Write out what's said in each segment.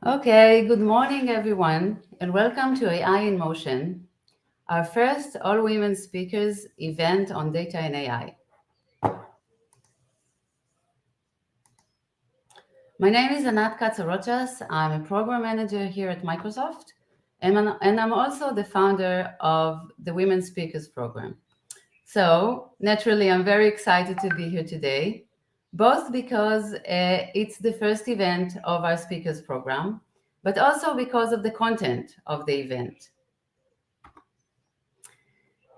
Okay, good morning, everyone, and welcome to AI in Motion, our first all-women speakers event on data and AI. My name is Anat Katz-Arotchas. I'm a program manager here at Microsoft, and I'm also the founder of the Women Speakers Program. So, naturally, I'm very excited to be here today, both because it's the first event of our speakers program, but also because of the content of the event.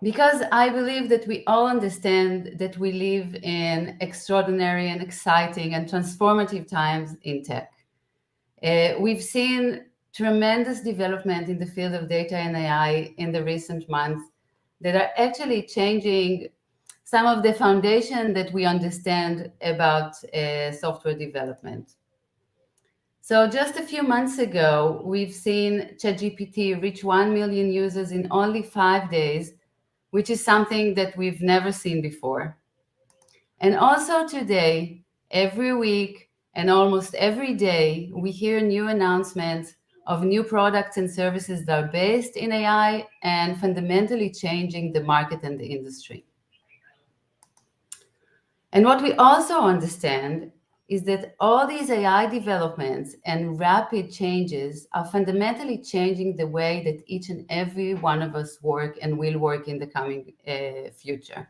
Because I believe that we all understand that we live in extraordinary and exciting and transformative times in tech. We've seen tremendous development in the field of data and AI in the recent months that are actually changing some of the foundation that we understand about software development. So just a few months ago, we've seen ChatGPT reach 1 million users in only 5 days, which is something that we've never seen before. And also today, every week and almost every day, we hear new announcements of new products and services that are based in AI and fundamentally changing the market and the industry. And what we also understand is that all these AI developments and rapid changes are fundamentally changing the way that each and every one of us work and will work in the coming future.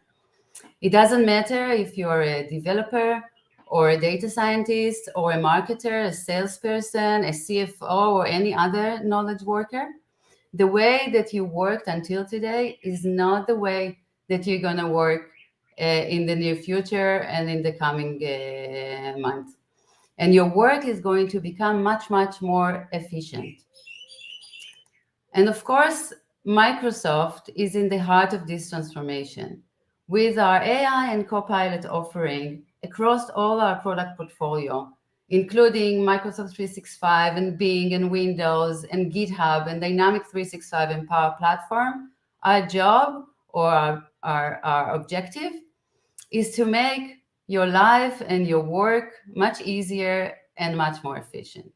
It doesn't matter if you're a developer or a data scientist or a marketer, a salesperson, a CFO, or any other knowledge worker. The way that you worked until today is not the way that you're going to work in the near future and in the coming months. And your work is going to become much, much more efficient. And of course, Microsoft is in the heart of this transformation. With our AI and Copilot offering across all our product portfolio, including Microsoft 365 and Bing and Windows and GitHub and Dynamics 365 and Power Platform, our job or our objective is to make your life and your work much easier and much more efficient.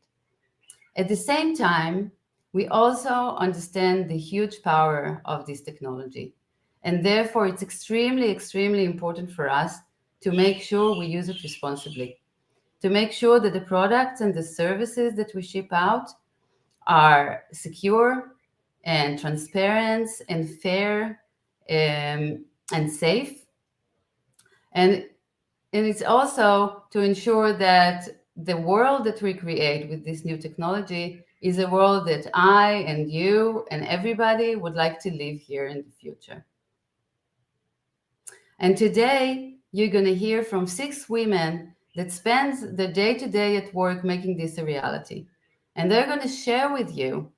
At the same time, we also understand the huge power of this technology. And therefore, it's extremely, extremely important for us to make sure we use it responsibly, to make sure that the products and the services that we ship out are secure and transparent and fair and safe. And it's also to ensure that the world that we create with this new technology is a world that I and you and everybody would like to live here in the future. And today, you're going to hear from 6 women that spend their day-to-day at work making this a reality. And they're going to share with you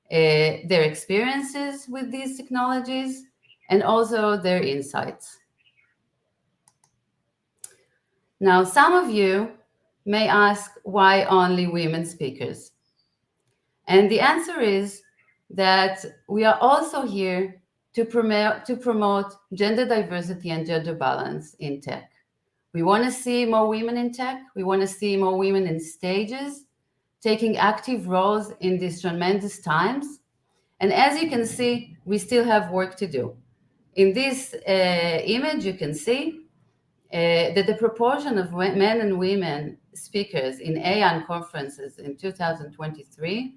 their experiences with these technologies and also their insights. Now, some of you may ask why only women speakers? And the answer is that we are also here to promote gender diversity and gender balance in tech. We want to see more women in tech. We want to see more women in stages, taking active roles in these tremendous times. And as you can see, we still have work to do. In this image, you can see that the proportion of men and women speakers in AI conferences in 2023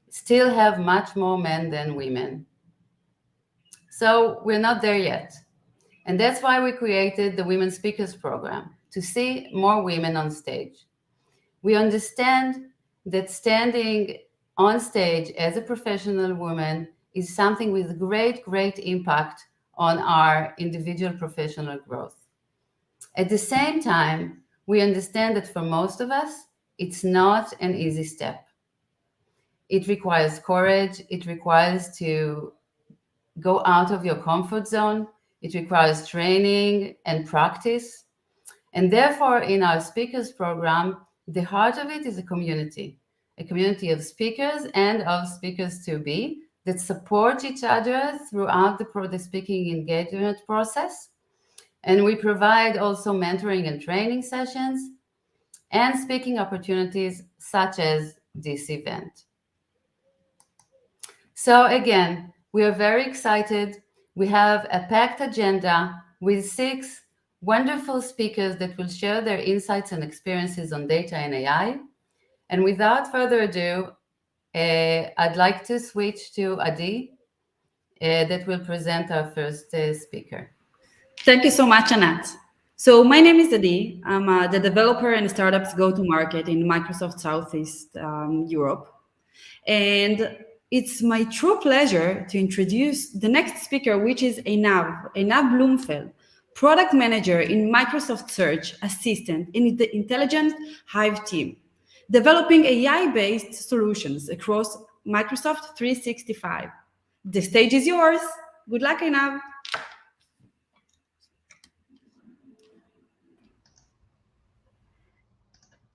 still have much more men than women. So we're not there yet. And that's why we created the Women Speakers Program, to see more women on stage. We understand that standing on stage as a professional woman is something with great, great impact on our individual professional growth. At the same time, we understand that for most of us, it's not an easy step. It requires courage. It requires to go out of your comfort zone. It requires training and practice. And therefore, in our speakers program, the heart of it is a community of speakers and of speakers to be that support each other throughout the speaking engagement process. And we provide also mentoring and training sessions and speaking opportunities such as this event. So again, we are very excited. We have a packed agenda with 6 wonderful speakers that will share their insights and experiences on data and AI. And without further ado, I'd like to switch to Adi that will present our first speaker. Thank you so much, Anat. So my name is Adi. I'm the developer and startups go-to-market in Microsoft Southeast Europe. And it's my true pleasure to introduce the next speaker, which is Einav Blumenfeld, product manager in Microsoft Search Assistant in the Intelligent Hive team, developing AI-based solutions across Microsoft 365. The stage is yours. Good luck, Einav.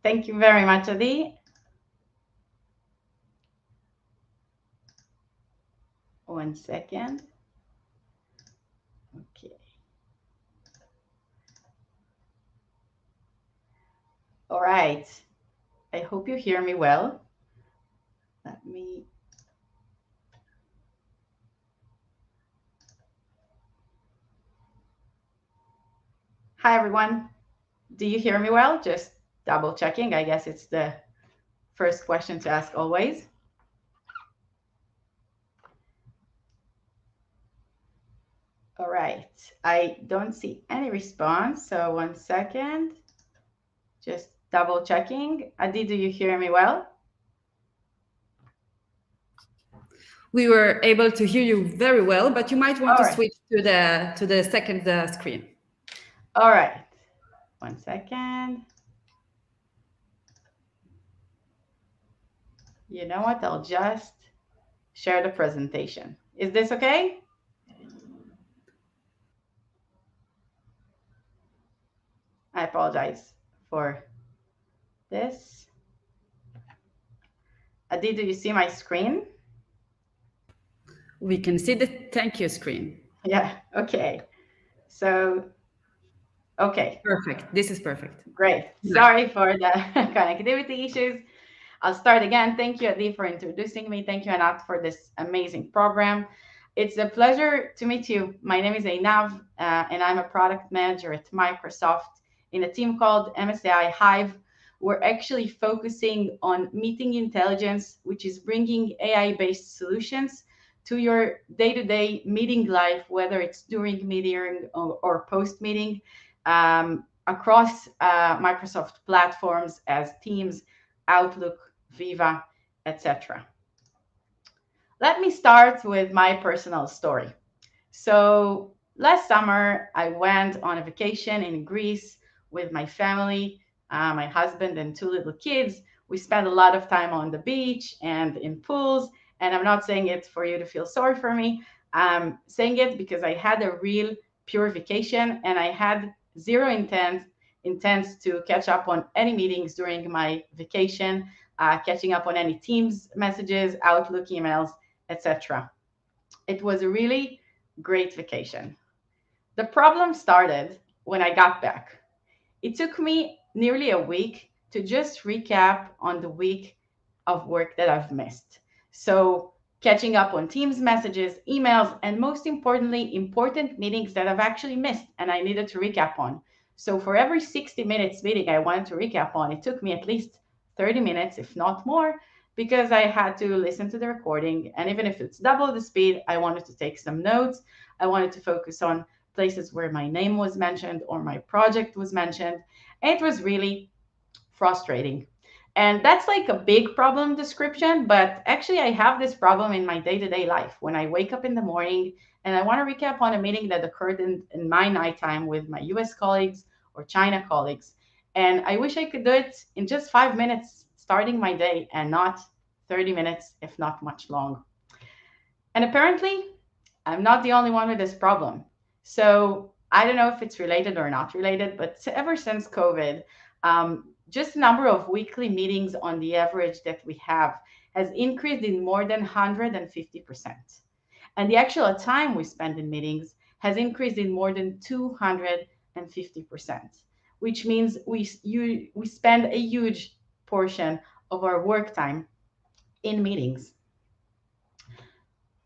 Thank you very much, Adi. One second. Okay. All right. I hope you hear me well. Let me. Hi, everyone. Do you hear me well? Just double checking. I guess it's the first question to ask always. All right. I don't see any response. So 1 second. Just double checking. Adi, do you hear me well? We were able to hear you very well, but you might want All to right. switch to the second screen. All right. 1 second. You know what? I'll just share the presentation. Is this okay? I apologize for this. Adi, do you see my screen? We can see the thank you screen. Yeah, okay. So, okay. Perfect. This is perfect. Great. Sorry for the connectivity issues. I'll start again. Thank you, Adi, for introducing me. Thank you, Anat, for this amazing program. It's a pleasure to meet you. My name is Einav, and I'm a product manager at Microsoft in a team called MSAI Hive. We're actually focusing on meeting intelligence, which is bringing AI-based solutions to your day-to-day meeting life, whether it's during meeting or post-meeting, across Microsoft platforms as Teams, Outlook, Viva, etc. Let me start with my personal story. So last summer, I went on a vacation in Greece with my family, my husband and 2 little kids. We spent a lot of time on the beach and in pools. And I'm not saying it for you to feel sorry for me. I'm saying it because I had a real pure vacation and I had zero intent to catch up on any meetings during my vacation, catching up on any Teams messages, Outlook emails, etc. It was a really great vacation. The problem started when I got back. It took me nearly a week to just recap on the week of work that I've missed. So, catching up on Teams messages, emails, and most importantly, important meetings that I've actually missed and I needed to recap on. So, for every 60 minutes meeting I wanted to recap on, it took me at least 30 minutes, if not more, because I had to listen to the recording. And even if it's double the speed, I wanted to take some notes. I wanted to focus on places where my name was mentioned or my project was mentioned. And it was really frustrating. And that's like a big problem description, but actually, I have this problem in my day to day life. When I wake up in the morning and I want to recap on a meeting that occurred in my nighttime with my US colleagues or China colleagues. And I wish I could do it in just 5 minutes starting my day and not 30 minutes, if not much long. And apparently, I'm not the only one with this problem. So I don't know if it's related or not related, but ever since COVID, just the number of weekly meetings on the average that we have has increased in more than 150%. And the actual time we spend in meetings has increased in more than 250%, which means we spend a huge portion of our work time in meetings.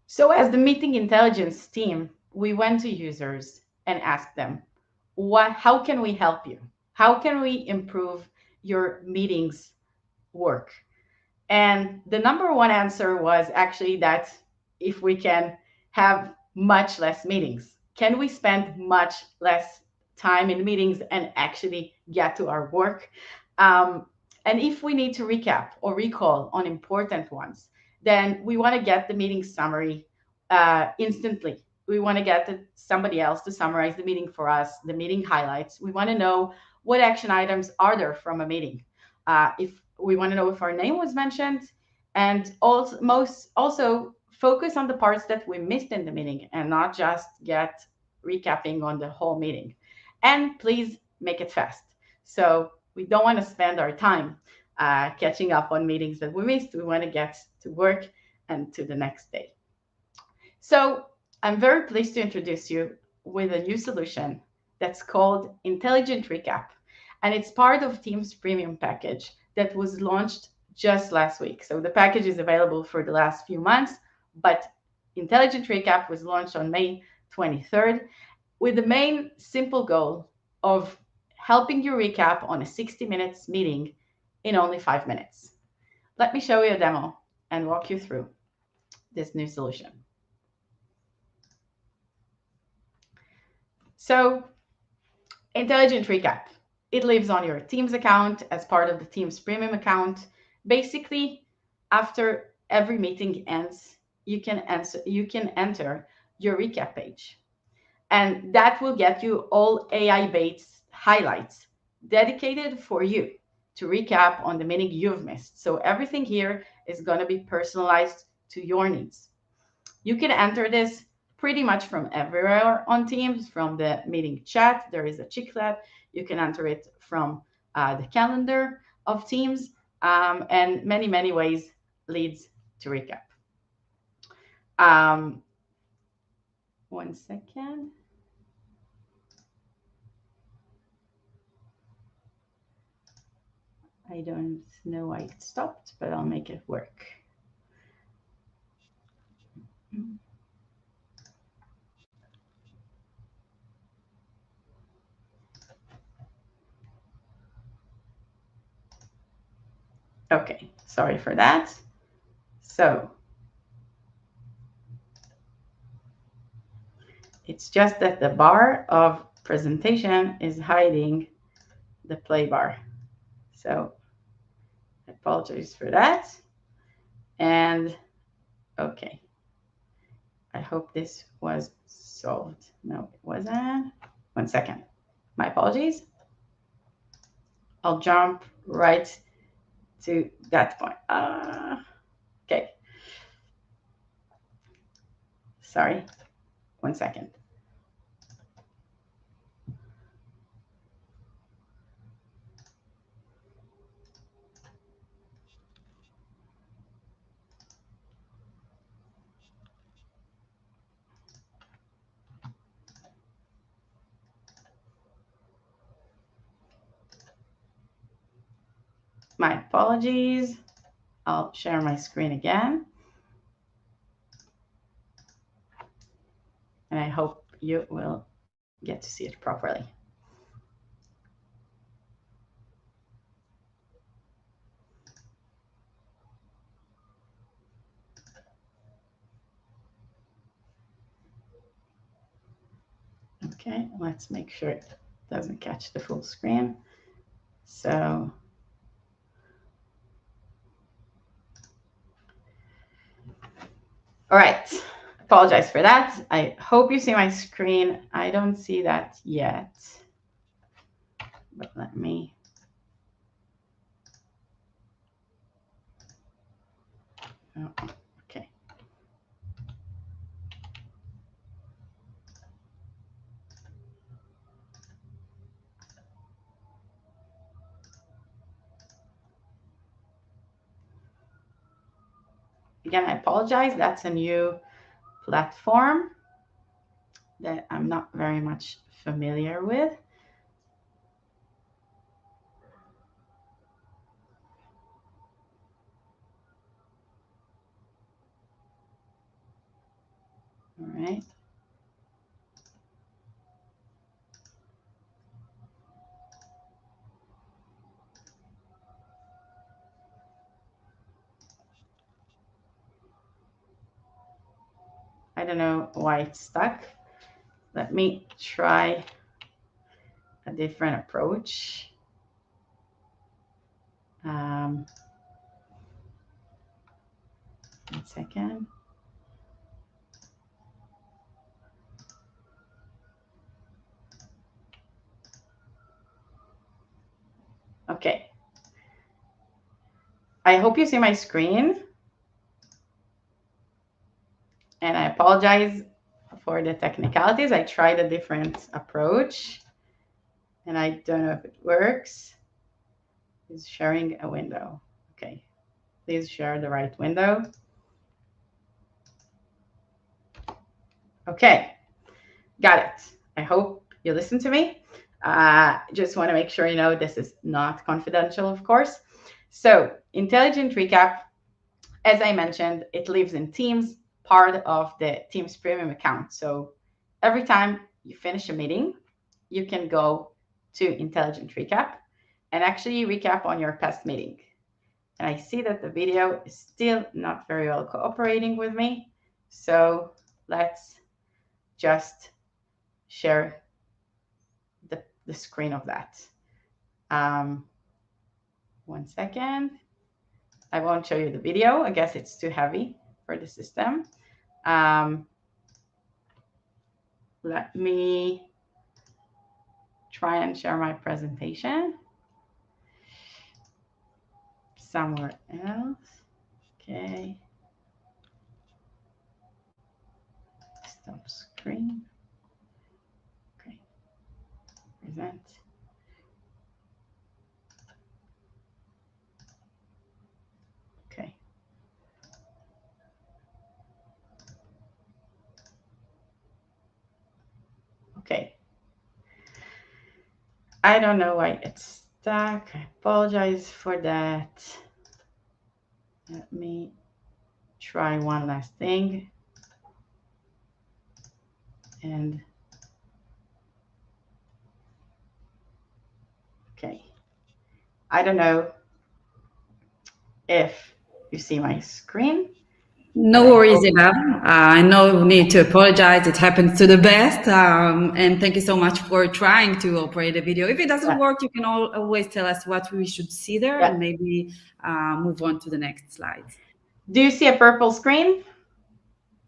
So as the meeting intelligence team, we went to users and asked them, how can we help you? How can we improve your meetings work? And the number one answer was actually that if we can have much less meetings, can we spend much less time in meetings and actually get to our work? And if we need to recap or recall on important ones, then we want to get the meeting summary instantly. We want to get somebody else to summarize the meeting for us, the meeting highlights. We want to know what action items are there from a meeting. If we want to know if our name was mentioned, and also focus on the parts that we missed in the meeting and not just get recapping on the whole meeting. And please make it fast. So we don't want to spend our time catching up on meetings that we missed. We want to get to work and to the next day. So I'm very pleased to introduce you with a new solution that's called Intelligent Recap. And it's part of Teams Premium package that was launched just last week. So the package is available for the last few months, but Intelligent Recap was launched on May 23rd with the main simple goal of helping you recap on a 60 minutes meeting in only 5 minutes. Let me show you a demo and walk you through this new solution. So Intelligent Recap. It lives on your Teams account as part of the Teams Premium account. Basically, after every meeting ends, you can enter your recap page. And that will get you all AI-based highlights dedicated for you to recap on the meeting you've missed. So everything here is going to be personalized to your needs. You can enter this pretty much from everywhere on Teams, from the meeting chat. There is a chiclet. You can enter it from the calendar of Teams, and many ways leads to recap. 1 second. I don't know why it stopped, but I'll make it work. Okay, sorry for that. So it's just that the bar of presentation is hiding the play bar. So I apologize for that. And okay, I hope this was solved. No, it wasn't. 1 second. My apologies. I'll jump right to that point. Okay. Sorry. 1 second. My apologies. I'll share my screen again. And I hope you will get to see it properly. Okay, let's make sure it doesn't catch the full screen. So all right, apologize for that. I hope you see my screen. I don't see that yet, but let me. Oh, okay. Again, I apologize. That's a new platform that I'm not very much familiar with. right? I don't know why it's stuck. Let me try a different approach. One second. Okay. I hope you see my screen. And I apologize for the technicalities. I tried a different approach and I don't know if it works. Is sharing a window. Okay. Please share the right window. Okay. Got it. I hope you listen to me. Just want to make sure you know this is not confidential, of course. So, intelligent recap, as I mentioned, it lives in Teams, part of the Teams premium account. So, every time you finish a meeting, you can go to intelligent recap and actually recap on your past meeting. And I see that the video is still not very well cooperating with me. So let's just share the screen of that. 1 second. I won't show you the video. I guess it's too heavy for the system. Let me try and share my presentation somewhere else. Okay. Stop screen. Okay. Present. Okay. Okay. I don't know why it's stuck. I apologize for that. Let me try one last thing. And okay. I don't know if you see my screen. No worries, Einav. No need to apologize. It happens to the best. And thank you so much for trying to operate a video. If it doesn't work, you can always tell us what we should see there and maybe move on to the next slides. Do you see a purple screen?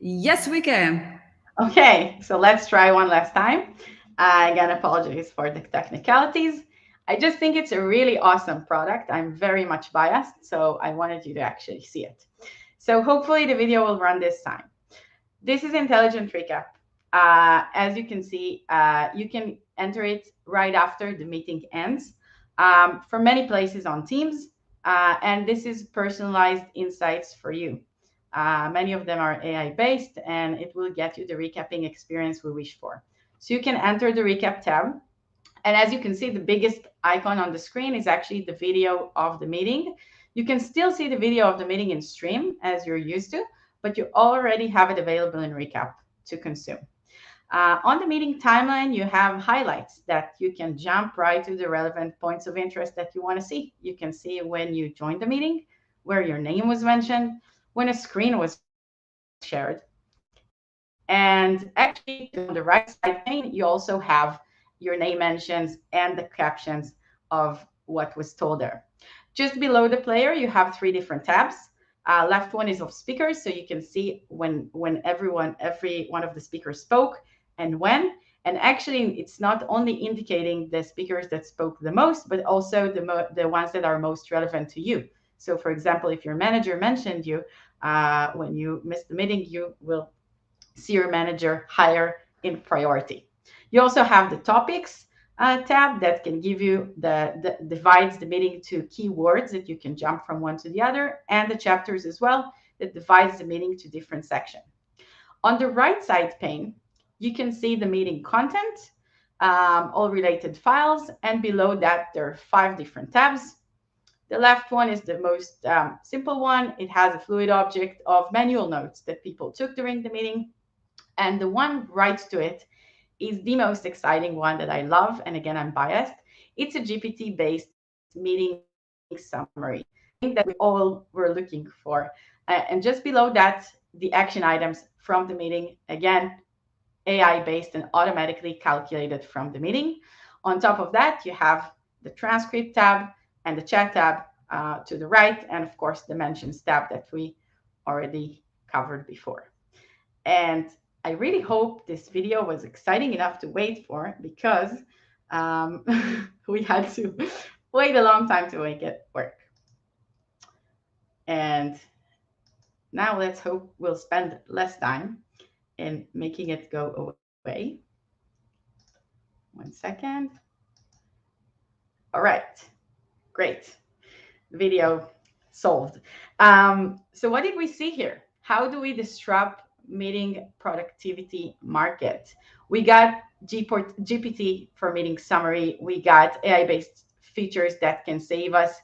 Yes, we can. Okay, so let's try one last time. Again, apologies for the technicalities. I just think it's a really awesome product. I'm very much biased, so I wanted you to actually see it. So hopefully the video will run this time. This is Intelligent Recap. As you can see, you can enter it right after the meeting ends from many places on Teams. And this is personalized insights for you. Many of them are AI-based, and it will get you the recapping experience we wish for. So you can enter the Recap tab. And as you can see, the biggest icon on the screen is actually the video of the meeting. You can still see the video of the meeting in stream as you're used to, but you already have it available in Recap to consume. On the meeting timeline, you have highlights that you can jump right to the relevant points of interest that you want to see. You can see when you joined the meeting, where your name was mentioned, when a screen was shared. And actually, on the right side pane, you also have your name mentions and the captions of what was told there. Just below the player, you have 3 different tabs. Left one is of speakers, so you can see when every one of the speakers spoke and when. And actually, it's not only indicating the speakers that spoke the most, but also the ones that are most relevant to you. So, for example, if your manager mentioned you when you missed the meeting, you will see your manager higher in priority. You also have the topics tab that can give you divides the meeting to keywords that you can jump from one to the other, and the chapters as well that divides the meeting to different sections. On the right side pane, you can see the meeting content, all related files, and below that there are 5 different tabs. The left one is the most simple one. It has a fluid object of manual notes that people took during the meeting. And the one right to it is the most exciting one that I love. And again, I'm biased. It's a GPT-based meeting summary, something that we all were looking for. And just below that, the action items from the meeting, again, AI-based and automatically calculated from the meeting. On top of that, you have the transcript tab and the chat tab to the right, and of course, the mentions tab that we already covered before. And I really hope this video was exciting enough to wait for, because we had to wait a long time to make it work. And now let's hope we'll spend less time in making it go away. 1 second. All right, great. Video solved. So what did we see here? How do we disrupt meeting productivity market? We got GPT for meeting summary. We got AI-based features that can save us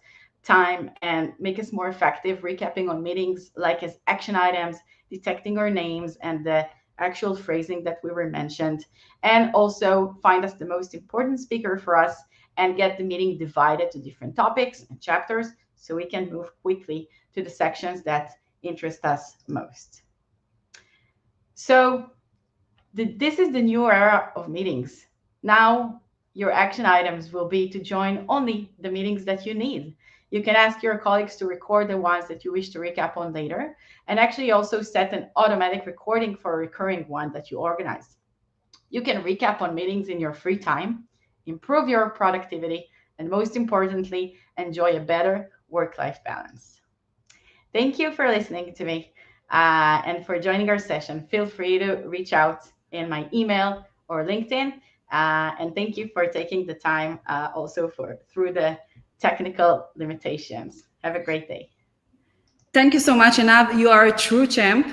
time and make us more effective, recapping on meetings, like as action items, detecting our names and the actual phrasing that we were mentioned, and also find us the most important speaker for us and get the meeting divided to different topics and chapters so we can move quickly to the sections that interest us most. So this is the new era of meetings. Now your action items will be to join only the meetings that you need. You can ask your colleagues to record the ones that you wish to recap on later, and actually also set an automatic recording for a recurring one that you organize. You can recap on meetings in your free time, improve your productivity, and most importantly, enjoy a better work-life balance. Thank you for listening to me and for joining our session. Feel free to reach out in my email or LinkedIn. And thank you for taking the time also through the technical limitations. Have a great day. Thank you so much, Einav. You are a true champ.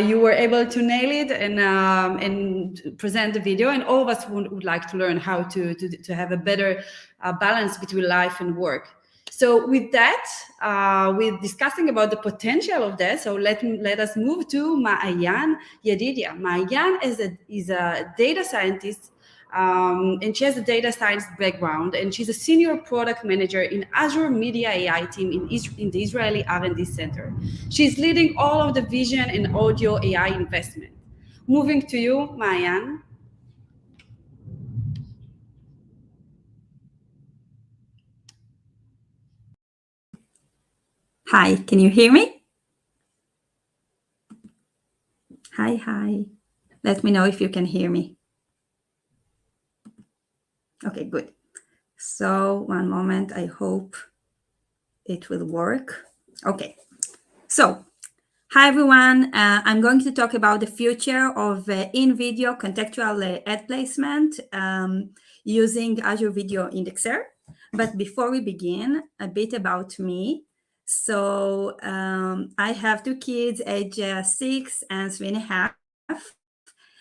You were able to nail it and present the video. And all of us would like to learn how to have a better balance between life and work. So with that, we're discussing about the potential of that. So let us move to Maayan Yedidia. Maayan is a data scientist, and she has a data science background, and she's a senior product manager in Azure Media AI team in the Israeli R&D Center. She's leading all of the vision and audio AI investment. Moving to you, Maayan. Hi, can you hear me? Hi. Let me know if you can hear me. Okay, good. So 1 moment, I hope it will work. Okay, so hi everyone. I'm going to talk about the future of in-video contextual ad placement using Azure Video Indexer. But before we begin, a bit about me. So I have 2 kids, age 6 and 3.5.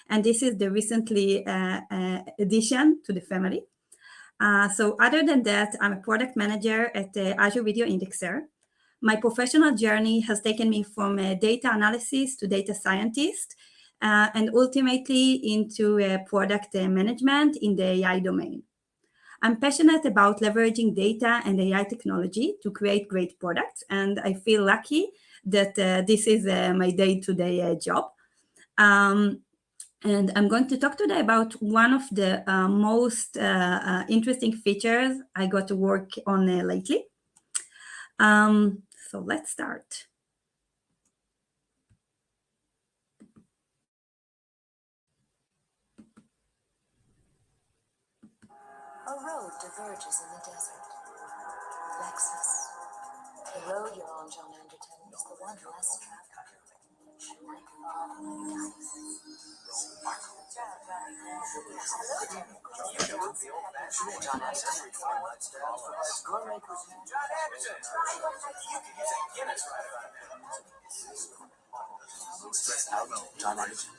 And this is the recently addition to the family. So other than that, I'm a product manager at Azure Video Indexer. My professional journey has taken me from data analysis to data scientist, and ultimately into product management in the AI domain. I'm passionate about leveraging data and AI technology to create great products, and I feel lucky that this is my day-to-day job. And I'm going to talk today about one of the most interesting features I got to work on lately. So let's start. A road diverges in the desert. Lexus. The road you're on, John Anderton, is the one less traveled. John Anderton.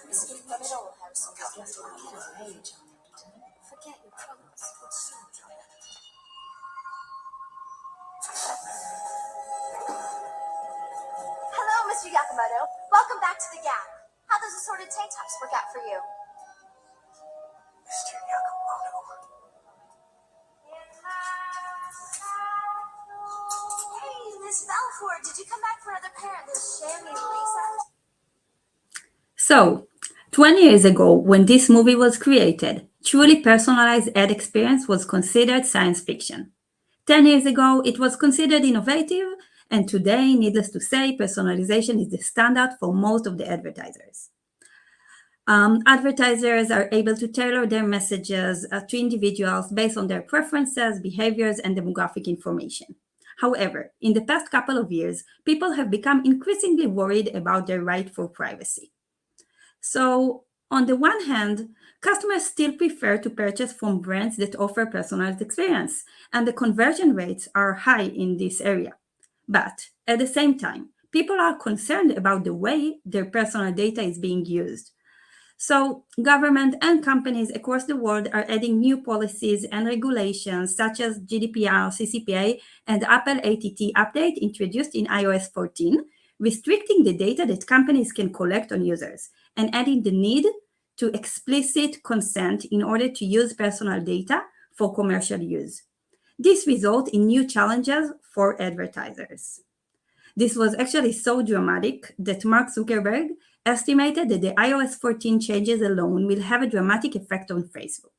Visiting the middle house and get away, John Anderton. Forget your troubles. Hello, Mr. Yakamoto. Welcome back to the Gap. How does assorted tank tops work out for you? Mr. Yakamoto. Hey, Miss Balfour, did you come back for another pair of those chamois lace-ups? So, 20 years ago, when this movie was created, truly personalized ad experience was considered science fiction. 10 years ago, it was considered innovative, and today, needless to say, personalization is the standard for most of the advertisers. Advertisers are able to tailor their messages to individuals based on their preferences, behaviors, and demographic information. However, in the past couple of years, people have become increasingly worried about their right for privacy. So, on the one hand, customers still prefer to purchase from brands that offer personalized experience, and the conversion rates are high in this area. But at the same time, people are concerned about the way their personal data is being used. So, government and companies across the world are adding new policies and regulations such as GDPR, CCPA, and Apple ATT update introduced in iOS 14, restricting the data that companies can collect on users and adding the need to explicit consent in order to use personal data for commercial use. This results in new challenges for advertisers. This was actually so dramatic that Mark Zuckerberg estimated that the iOS 14 changes alone will have a dramatic effect on Facebook.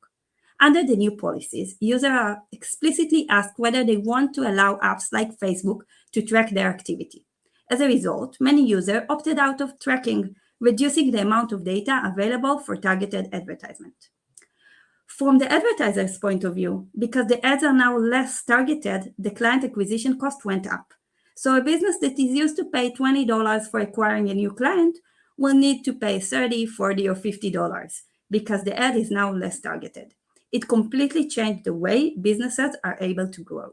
Under the new policies, users are explicitly asked whether they want to allow apps like Facebook to track their activity. As a result, many users opted out of tracking, reducing the amount of data available for targeted advertisement. From the advertiser's point of view, because the ads are now less targeted, the client acquisition cost went up. So a business that is used to pay $20 for acquiring a new client will need to pay $30, $40, or $50 because the ad is now less targeted. It completely changed the way businesses are able to grow.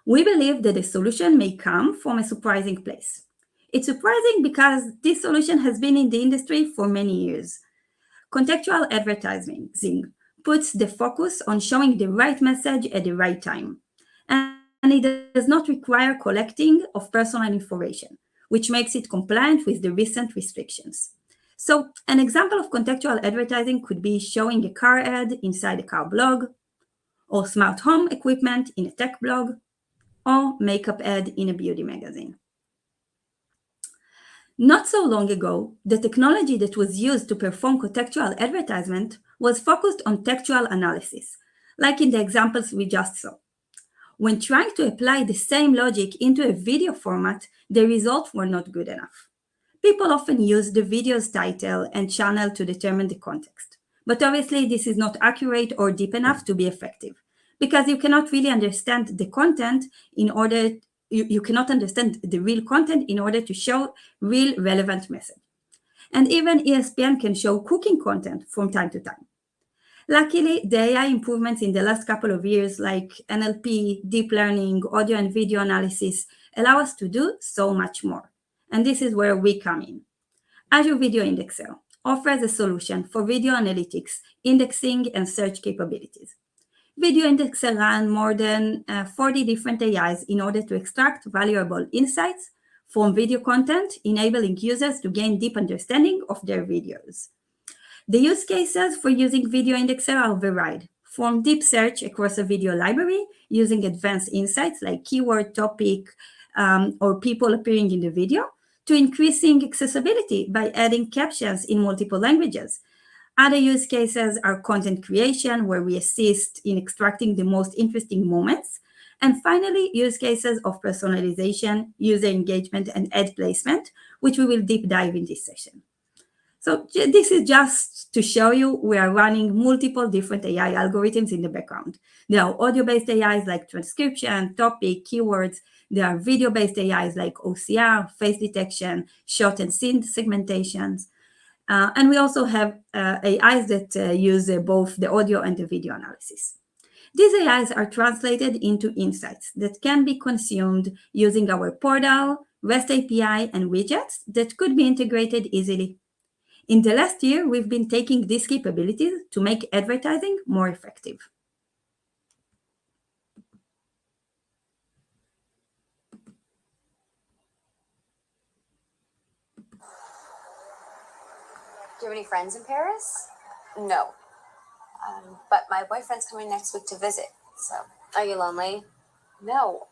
We believe that the solution may come from a surprising place. It's surprising because this solution has been in the industry for many years. Contextual advertising puts the focus on showing the right message at the right time. And it does not require collecting of personal information, which makes it compliant with the recent restrictions. So, an example of contextual advertising could be showing a car ad inside a car blog, or smart home equipment in a tech blog, or makeup ad in a beauty magazine. Not so long ago, the technology that was used to perform contextual advertisement was focused on textual analysis, like in the examples we just saw. When trying to apply the same logic into a video format, the results were not good enough. People often use the video's title and channel to determine the context. But obviously, this is not accurate or deep enough to be effective, because you cannot really understand the content you cannot understand the real content in order to show real relevant message. And even ESPN can show cooking content from time to time. Luckily, the AI improvements in the last couple of years, like NLP, deep learning, audio and video analysis, allow us to do so much more. And this is where we come in. Azure Video Indexer offers a solution for video analytics, indexing, and search capabilities. Video Indexer runs more than 40 different AIs in order to extract valuable insights from video content, enabling users to gain deep understanding of their videos. The use cases for using Video Indexer are varied, from deep search across a video library using advanced insights like keyword, topic, or people appearing in the video, to increasing accessibility by adding captions in multiple languages. Other use cases are content creation, where we assist in extracting the most interesting moments. And finally, use cases of personalization, user engagement, and ad placement, which we will deep dive in this session. So this is just to show you we are running multiple different AI algorithms in the background. There are audio-based AIs like transcription, topic, keywords. There are video-based AIs like OCR, face detection, shot and scene segmentations. And we also have AIs that use both the audio and the video analysis. These AIs are translated into insights that can be consumed using our portal, REST API, and widgets that could be integrated easily. In the last year, we've been taking these capabilities to make advertising more effective. Do you have any friends in Paris? No. But my boyfriend's coming next week to visit, so. Are you lonely? No.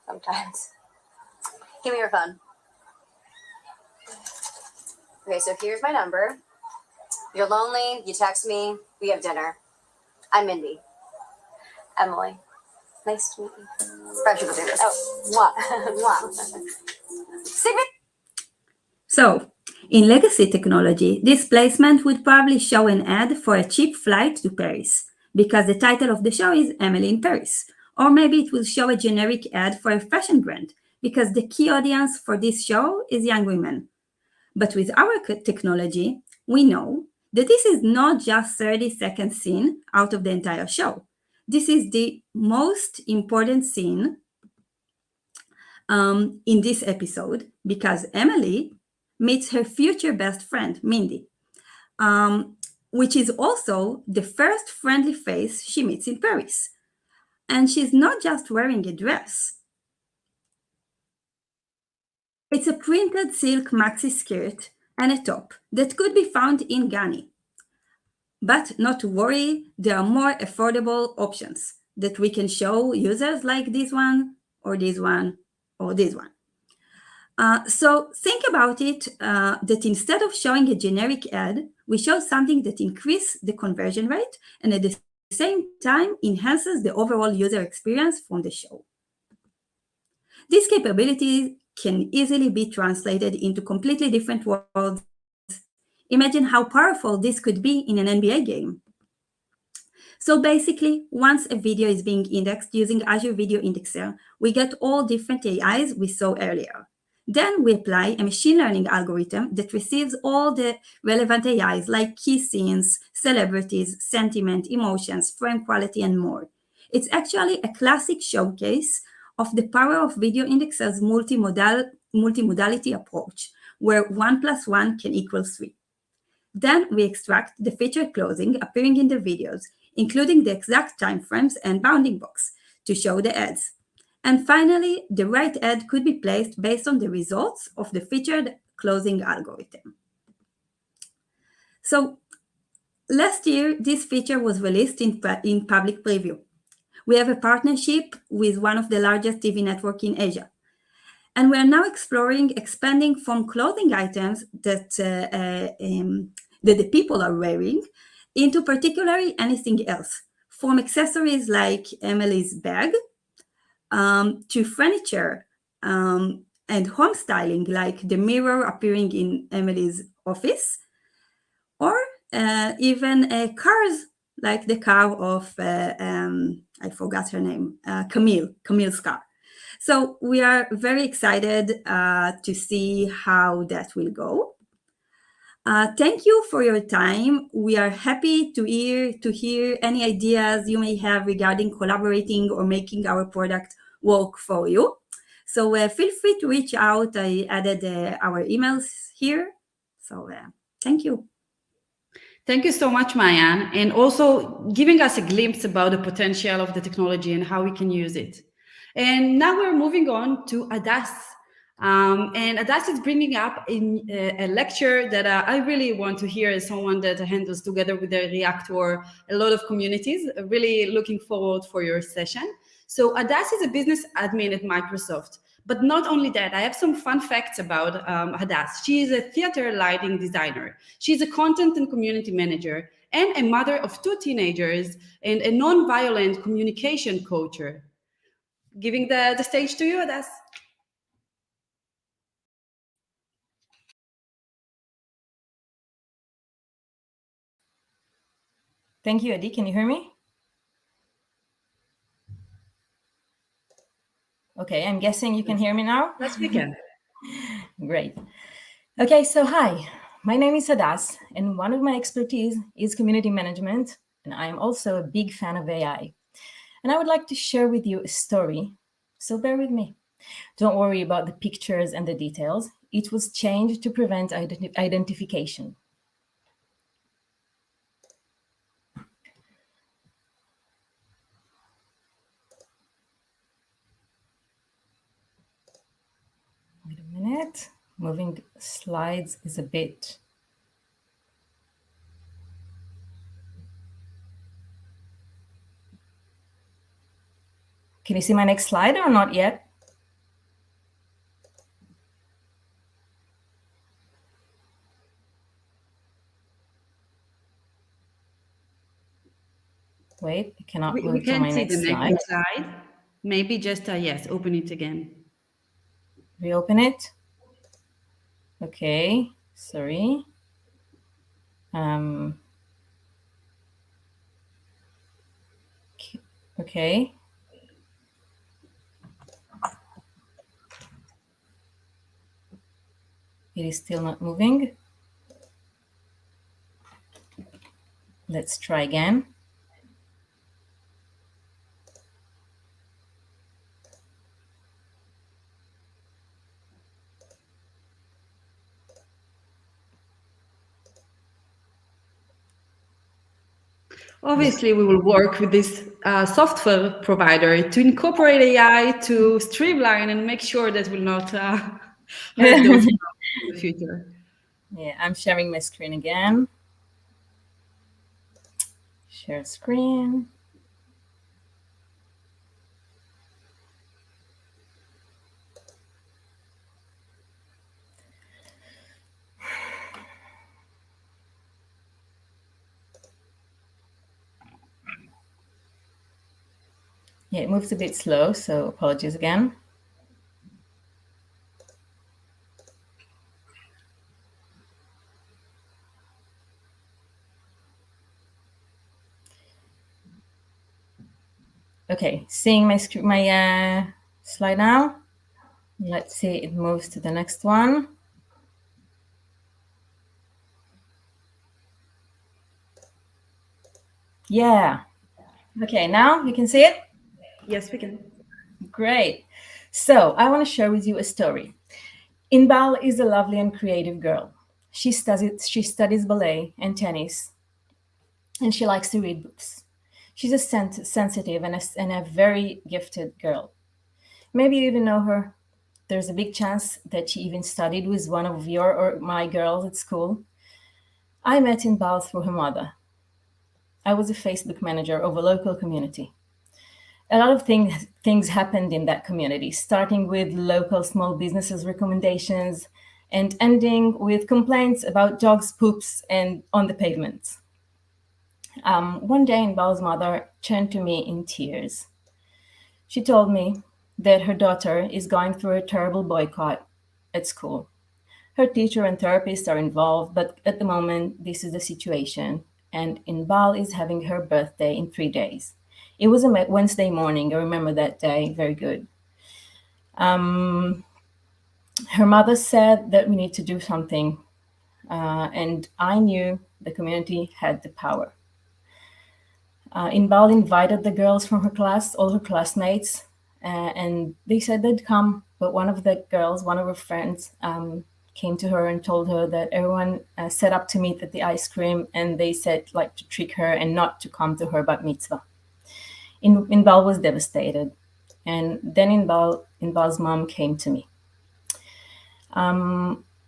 Sometimes. Give me your phone. Okay, so here's my number. You're lonely, you text me, we have dinner. I'm Mindy. Emily. Nice to meet you. French people do this. Oh, mwah. So, in legacy technology, this placement would probably show an ad for a cheap flight to Paris, because the title of the show is Emily in Paris. Or maybe it will show a generic ad for a fashion brand, because the key audience for this show is young women. But with our technology, we know that this is not just 30-second scene out of the entire show. This is the most important scene in this episode, because Emily meets her future best friend, Mindy, which is also the first friendly face she meets in Paris. And she's not just wearing a dress. It's a printed silk maxi skirt and a top that could be found in Ghani. But not to worry, there are more affordable options that we can show users, like this one, or this one, or this one. So think about it, that instead of showing a generic ad, we show something that increases the conversion rate and at the same time enhances the overall user experience from the show. These capabilities can easily be translated into completely different worlds. Imagine how powerful this could be in an NBA game. So basically, once a video is being indexed using Azure Video Indexer, we get all different AIs we saw earlier. Then we apply a machine learning algorithm that receives all the relevant AIs like key scenes, celebrities, sentiment, emotions, frame quality, and more. It's actually a classic showcase of the power of video indexer's multimodality approach, where 1 + 1 can equal 3. Then we extract the featured closing appearing in the videos, including the exact timeframes and bounding box to show the ads. And finally, the right ad could be placed based on the results of the featured closing algorithm. So last year, this feature was released in public preview. We have a partnership with one of the largest TV networks in Asia. And we are now exploring expanding from clothing items that the people are wearing into particularly anything else, from accessories like Emily's bag to furniture and home styling, like the mirror appearing in Emily's office, or even cars, like the car of, I forgot her name, Camille's car. So we are very excited to see how that will go. Thank you for your time. We are happy to hear any ideas you may have regarding collaborating or making our product work for you. So feel free to reach out. I added our emails here. So thank you. Thank you so much, Maayan, and also giving us a glimpse about the potential of the technology and how we can use it. And now we're moving on to Hadas. And Hadas is bringing up in a lecture that I really want to hear as someone that handles together with the Reactor a lot of communities. Really looking forward for your session. So Hadas is a business admin at Microsoft. But not only that, I have some fun facts about Hadas. She is a theater lighting designer. She's a content and community manager and a mother of 2 teenagers and a non-violent communication coach. Giving the stage to you, Hadas. Thank you, Adi. Can you hear me? Okay, I'm guessing you can hear me now? Yes, we can. Great. Okay, so hi, my name is Hadas, and one of my expertise is community management, and I am also a big fan of AI. And I would like to share with you a story, so bear with me. Don't worry about the pictures and the details. It was changed to prevent identification. Wait a minute. moving slides is a bit. Can you see my next slide or not yet? Wait, I cannot We move to can my see next the slide. next slide. Maybe just, yes, open it again. Reopen it. Okay, sorry. Okay. It is still not moving. Let's try again. Obviously, we will work with this software provider to incorporate AI to streamline and make sure that will not hurt those in the future. Yeah, I'm sharing my screen again. Share screen. Yeah, it moves a bit slow, so apologies again. Okay, seeing my slide now. Let's see, it moves to the next one. Yeah. Okay, now you can see it? Yes, we can. Great. So I want to share with you a story. Inbal is a lovely and creative girl. She studies ballet and tennis, and she likes to read books. She's a sensitive and a very gifted girl. Maybe you even know her. There's a big chance that she even studied with one of your or my girls at school. I met Inbal through her mother. I was a Facebook manager of a local community. A lot of things happened in that community, starting with local small businesses recommendations and ending with complaints about dogs' poops and on the pavement. One day, Inbal's mother turned to me in tears. She told me that her daughter is going through a terrible boycott at school. Her teacher and therapist are involved, but at the moment, this is the situation. And Inbal is having her birthday in 3 days. It was a Wednesday morning. I remember that day very good. Her mother said that we need to do something. And I knew the community had the power. Inbal invited the girls from her class, all her classmates, and they said they'd come. But one of the girls, one of her friends, came to her and told her that everyone set up to meet at the ice cream, and they said like to trick her and not to come to her bat mitzvah. Inbal was devastated, and then Inbal's mom came to me.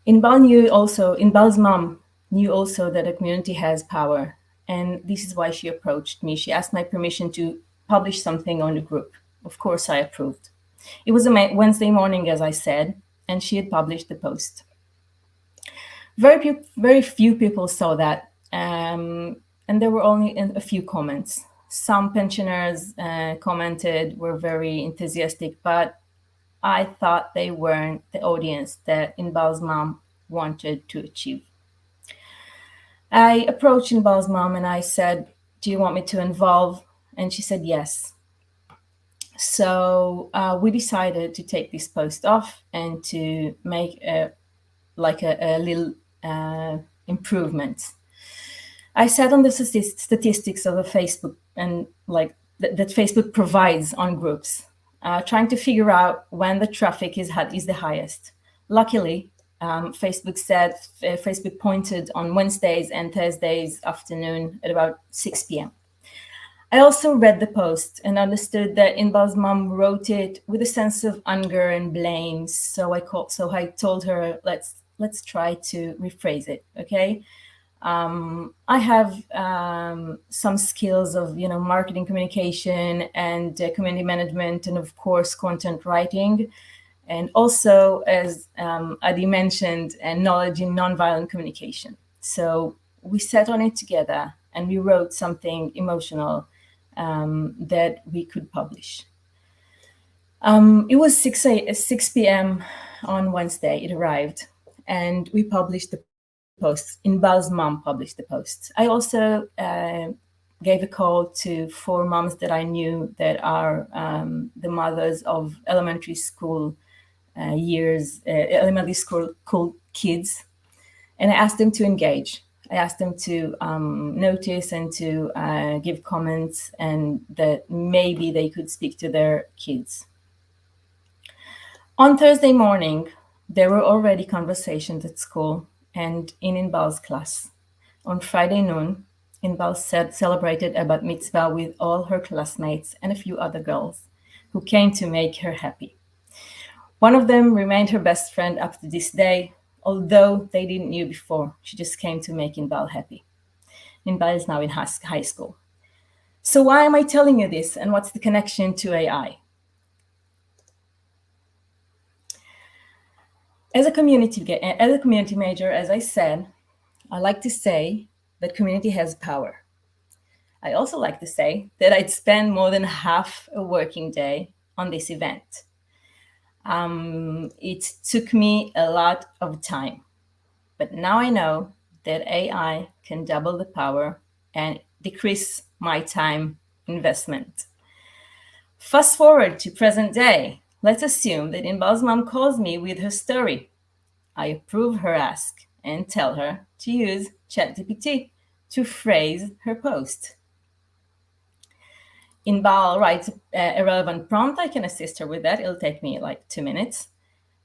Inbal's mom knew also that the community has power, and this is why she approached me. She asked my permission to publish something on the group. Of course, I approved. It was a Wednesday morning, as I said, and she had published the post. Very few people saw that, and there were only a few comments. Some pensioners commented, were very enthusiastic, but I thought they weren't the audience that Inbal's mom wanted to achieve. I approached Inbal's mom and I said, "Do you want me to involve?" And she said yes. So we decided to take this post off and to make a little improvement. I sat on the statistics of the Facebook and that Facebook provides on groups, trying to figure out when the traffic is the highest. Luckily, Facebook pointed on Wednesdays and Thursdays afternoon at about 6 p.m. I also read the post and understood that Inbal's mom wrote it with a sense of anger and blame. So I told her, let's try to rephrase it, okay? I have some skills of marketing communication and community management, and of course content writing, and also, as Adi mentioned, knowledge in nonviolent communication. So we sat on it together and we wrote something emotional that we could publish. It was 6 p.m. on Wednesday. It arrived, and we published the posts. Inbal's mom published the posts. I also gave a call to 4 moms that I knew that are the mothers of elementary school elementary school kids, and I asked them to engage. I asked them to notice and to give comments, and that maybe they could speak to their kids. On Thursday morning, there were already conversations at school and in Inbal's class. On Friday noon, Inbal celebrated a bat mitzvah with all her classmates and a few other girls who came to make her happy. One of them remained her best friend up to this day, although they didn't know before. She just came to make Inbal happy. Inbal is now in high school. So why am I telling you this, and what's the connection to AI? As a community major, as I said, I like to say that community has power. I also like to say that I'd spend more than half a working day on this event. It took me a lot of time, but now I know that AI can double the power and decrease my time investment. Fast forward to present day. Let's assume that Inbal's mom calls me with her story. I approve her ask and tell her to use ChatGPT to phrase her post. Inbal writes a relevant prompt. I can assist her with that. It'll take me like 2 minutes.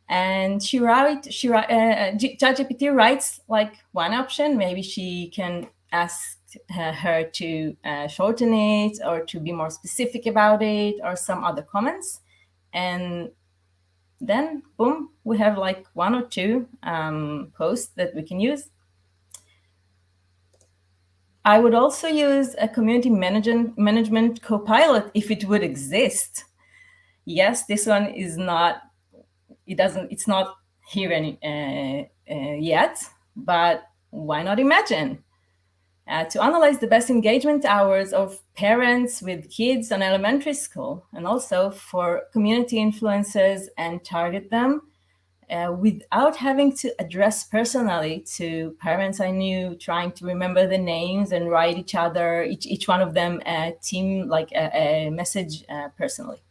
And ChatGPT writes like one option. Maybe she can ask her to shorten it or to be more specific about it or some other comments. And then, boom, we have like 1 or 2 posts that we can use. I would also use a community management copilot if it would exist. Yes, this one is not, it's not here yet, but why not imagine? To analyze the best engagement hours of parents with kids in elementary school, and also for community influencers and target them without having to address personally to parents I knew, trying to remember the names and write each one of them a team, like a message personally.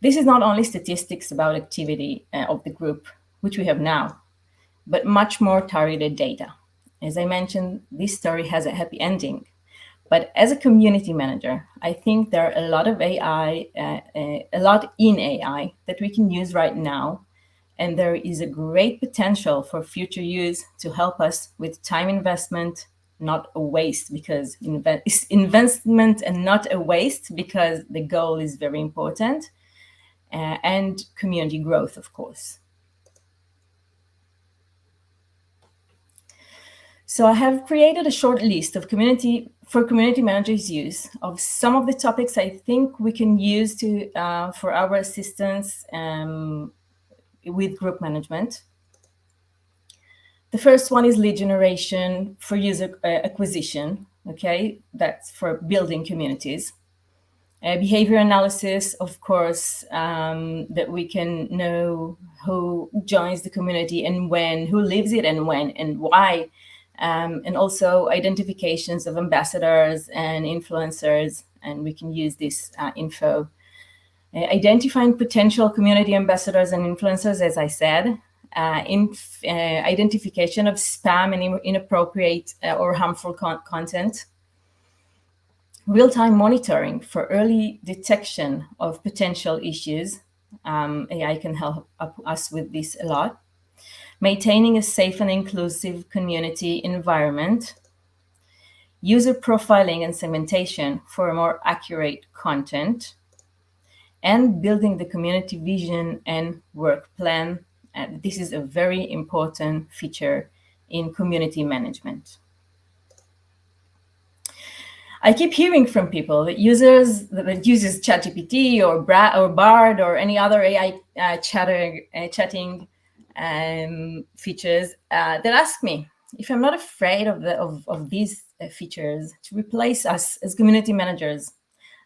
This is not only statistics about activity of the group, which we have now, but much more targeted data. As I mentioned, this story has a happy ending. But as a community manager, I think there are a lot of AI, a lot in AI that we can use right now. And there is a great potential for future use to help us with time investment, not a waste, because it's investment and not a waste, because the goal is very important, and community growth, of course. So I have created a short list of community managers' use of some of the topics I think we can use to for our assistance with group management. The first one is lead generation for user acquisition. Okay, that's for building communities. Behavior analysis, of course, that we can know who joins the community and when, who lives it and when and why. And also identifications of ambassadors and influencers, and we can use this info. Identifying potential community ambassadors and influencers, as I said, identification of spam and inappropriate or harmful content. Real-time monitoring for early detection of potential issues. AI can help us with this a lot. Maintaining a safe and inclusive community environment. user profiling and segmentation for a more accurate content, and building the community vision and work plan. And this is a very important feature in community management. I keep hearing from people that uses ChatGPT or Bard or any other AI chatting features that ask me if I'm not afraid of these features to replace us as community managers.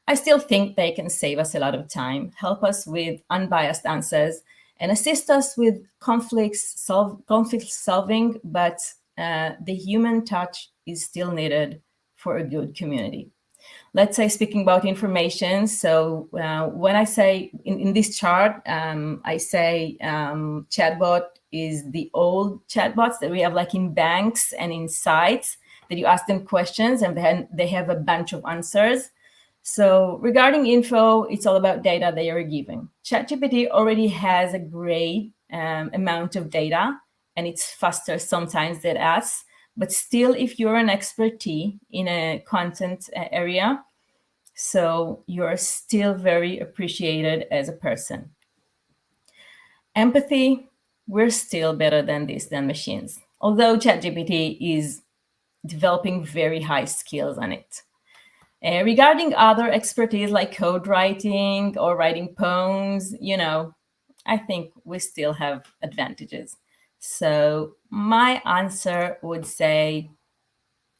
I still think they can save us a lot of time, help us with unbiased answers, and assist us with conflict solving, but the human touch is still needed for a good community. Let's say, speaking about information, so when I say in this chart, I say chatbot is the old chatbots that we have like in banks and in sites that you ask them questions and then they have a bunch of answers. So regarding info, it's all about data they are giving. ChatGPT already has a great amount of data, and it's faster sometimes than us. But still, if you're an expertise in a content area, so you're still very appreciated as a person. Empathy, we're still better than this, than machines, although ChatGPT is developing very high skills on it. Regarding other expertise like code writing or writing poems, I think we still have advantages. So my answer would say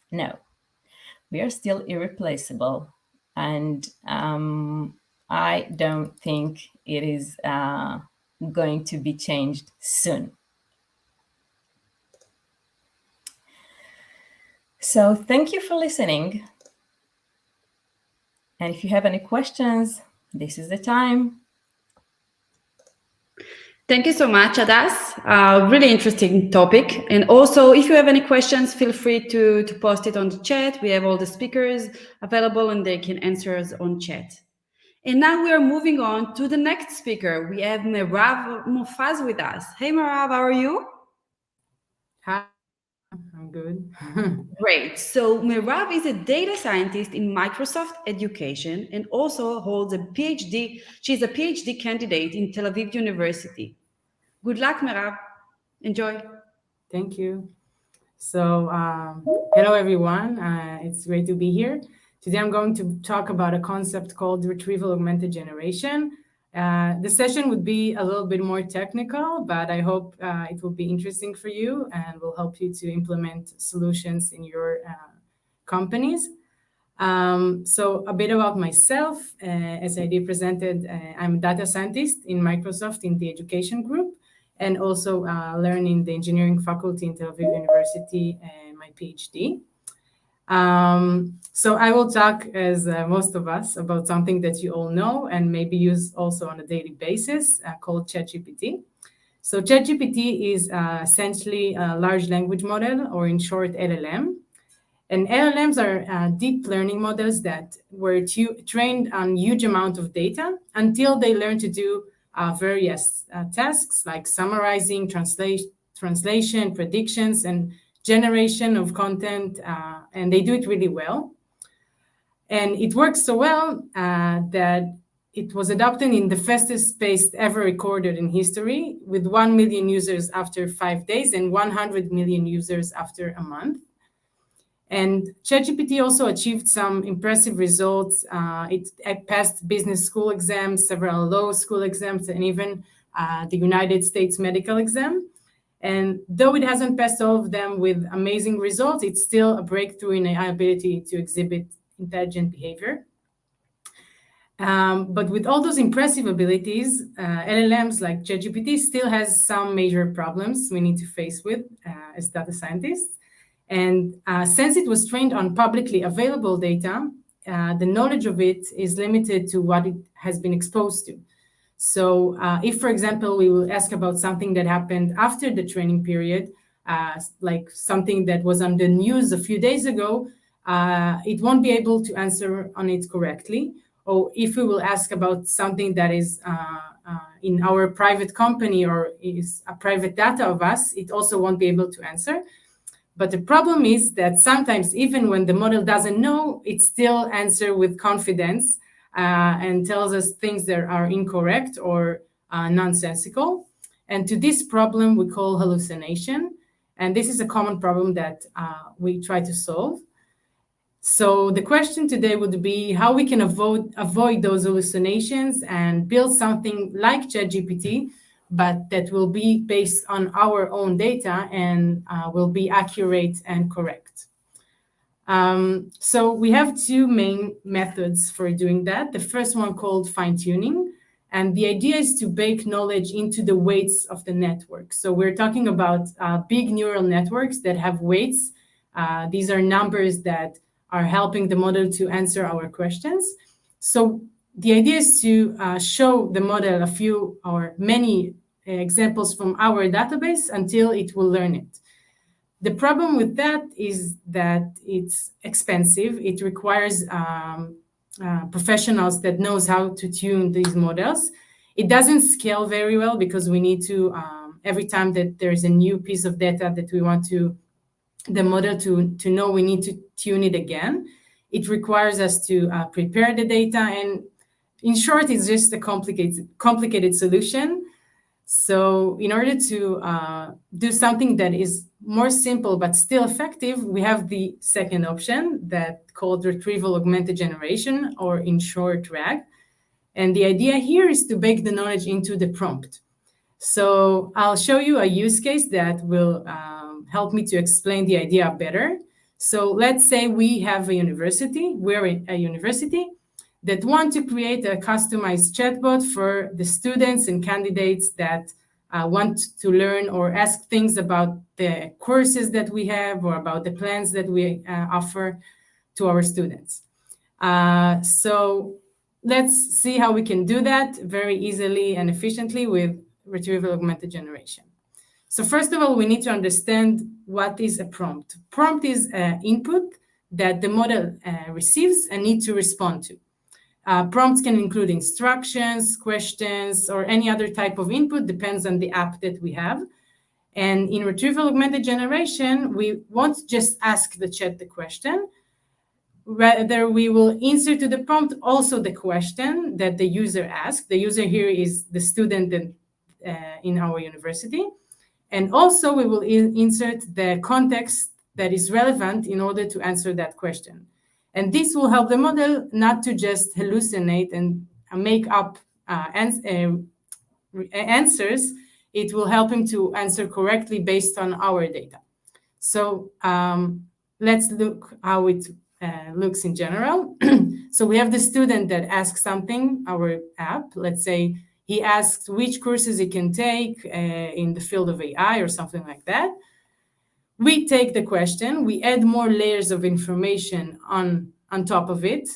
no. We are still irreplaceable, and I don't think it is going to be changed soon. So thank you for listening. And if you have any questions, this is the time. Thank you so much, Hadas. Really interesting topic. And also, if you have any questions, feel free to post it on the chat. We have all the speakers available and they can answer us on chat. And now we are moving on to the next speaker. We have Merav Mofaz with us. Hey, Merav, how are you? Hi, I'm good. Great. So Merav is a data scientist in Microsoft Education and also holds a PhD. She's a PhD candidate in Tel Aviv University. Good luck, Merav. Enjoy. Thank you. So, hello, everyone. It's great to be here. Today, I'm going to talk about a concept called Retrieval-Augmented generation. The session would be a little bit more technical, but I hope it will be interesting for you and will help you to implement solutions in your companies. So a bit about myself. As I presented, I'm a data scientist in Microsoft in the education group, and also learning the engineering faculty in Tel Aviv University, my PhD. So I will talk, as most of us, about something that you all know and maybe use also on a daily basis, called ChatGPT. So ChatGPT is essentially a large language model, or in short, LLM. And LLMs are deep learning models that were trained on huge amount of data until they learn to do various tasks like summarizing, translation, predictions, and generation of content, and they do it really well. And it works so well that it was adopted in the fastest pace ever recorded in history, with 1 million users after 5 days and 100 million users after a month. And ChatGPT also achieved some impressive results. It passed business school exams, several law school exams, and even the United States medical exam. And though it hasn't passed all of them with amazing results, it's still a breakthrough in AI ability to exhibit intelligent behavior. But with all those impressive abilities, LLMs like ChatGPT still has some major problems we need to face with as data scientists. And since it was trained on publicly available data, the knowledge of it is limited to what it has been exposed to. So if, for example, we will ask about something that happened after the training period, like something that was on the news a few days ago, it won't be able to answer on it correctly. Or if we will ask about something that is in our private company or is a private data of us, it also won't be able to answer. But the problem is that sometimes, even when the model doesn't know, it still answers with confidence and tells us things that are incorrect or nonsensical. And to this problem, we call hallucination. And this is a common problem that we try to solve. So the question today would be how we can avoid those hallucinations and build something like ChatGPT, but that will be based on our own data and will be accurate and correct. So we have two main methods for doing that. The first one called fine-tuning. And the idea is to bake knowledge into the weights of the network. So we're talking about big neural networks that have weights. These are numbers that are helping the model to answer our questions. So the idea is to show the model a few or many examples from our database until it will learn it. The problem with that is that it's expensive. It requires professionals that knows how to tune these models. It doesn't scale very well because we need to, every time that there's a new piece of data that we want the model to know, we need to tune it again. It requires us to prepare the data, and in short, it's just a complicated solution. So in order to do something that is more simple but still effective, we have the second option that called Retrieval-Augmented generation, or in short, RAG. And the idea here is to bake the knowledge into the prompt. So I'll show you a use case that will help me to explain the idea better. So let's say we have a university, we're a university that want to create a customized chatbot for the students and candidates that want to learn or ask things about the courses that we have or about the plans that we offer to our students. So let's see how we can do that very easily and efficiently with Retrieval-Augmented generation. So first of all, we need to understand what is a prompt. Prompt is an input that the model receives and needs to respond to. Prompts can include instructions, questions, or any other type of input, depends on the app that we have. And in Retrieval-Augmented generation, we won't just ask the chat the question, rather we will insert to the prompt also the question that the user asked. The user here is the student in our university. And also we will insert the context that is relevant in order to answer that question. And this will help the model not to just hallucinate and make up answers. It will help him to answer correctly based on our data. So let's look how it looks in general. So we have the student that asks something, our app. Let's say he asks which courses he can take in the field of AI or something like that. We take the question, we add more layers of information on top of it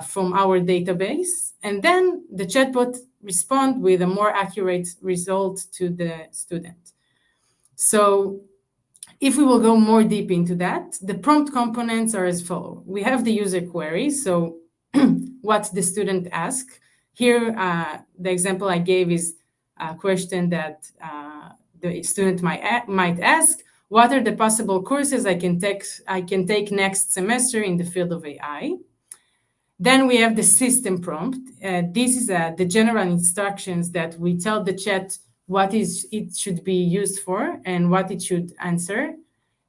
from our database, and then the chatbot responds with a more accurate result to the student. So if we will go more deep into that, the prompt components are as follows. We have the user query, so what the student asks. Here, the example I gave is a question that the student might ask. What are the possible courses I can take next semester in the field of AI? Then we have the system prompt. This is the general instructions that we tell the chat what it should be used for and what it should answer.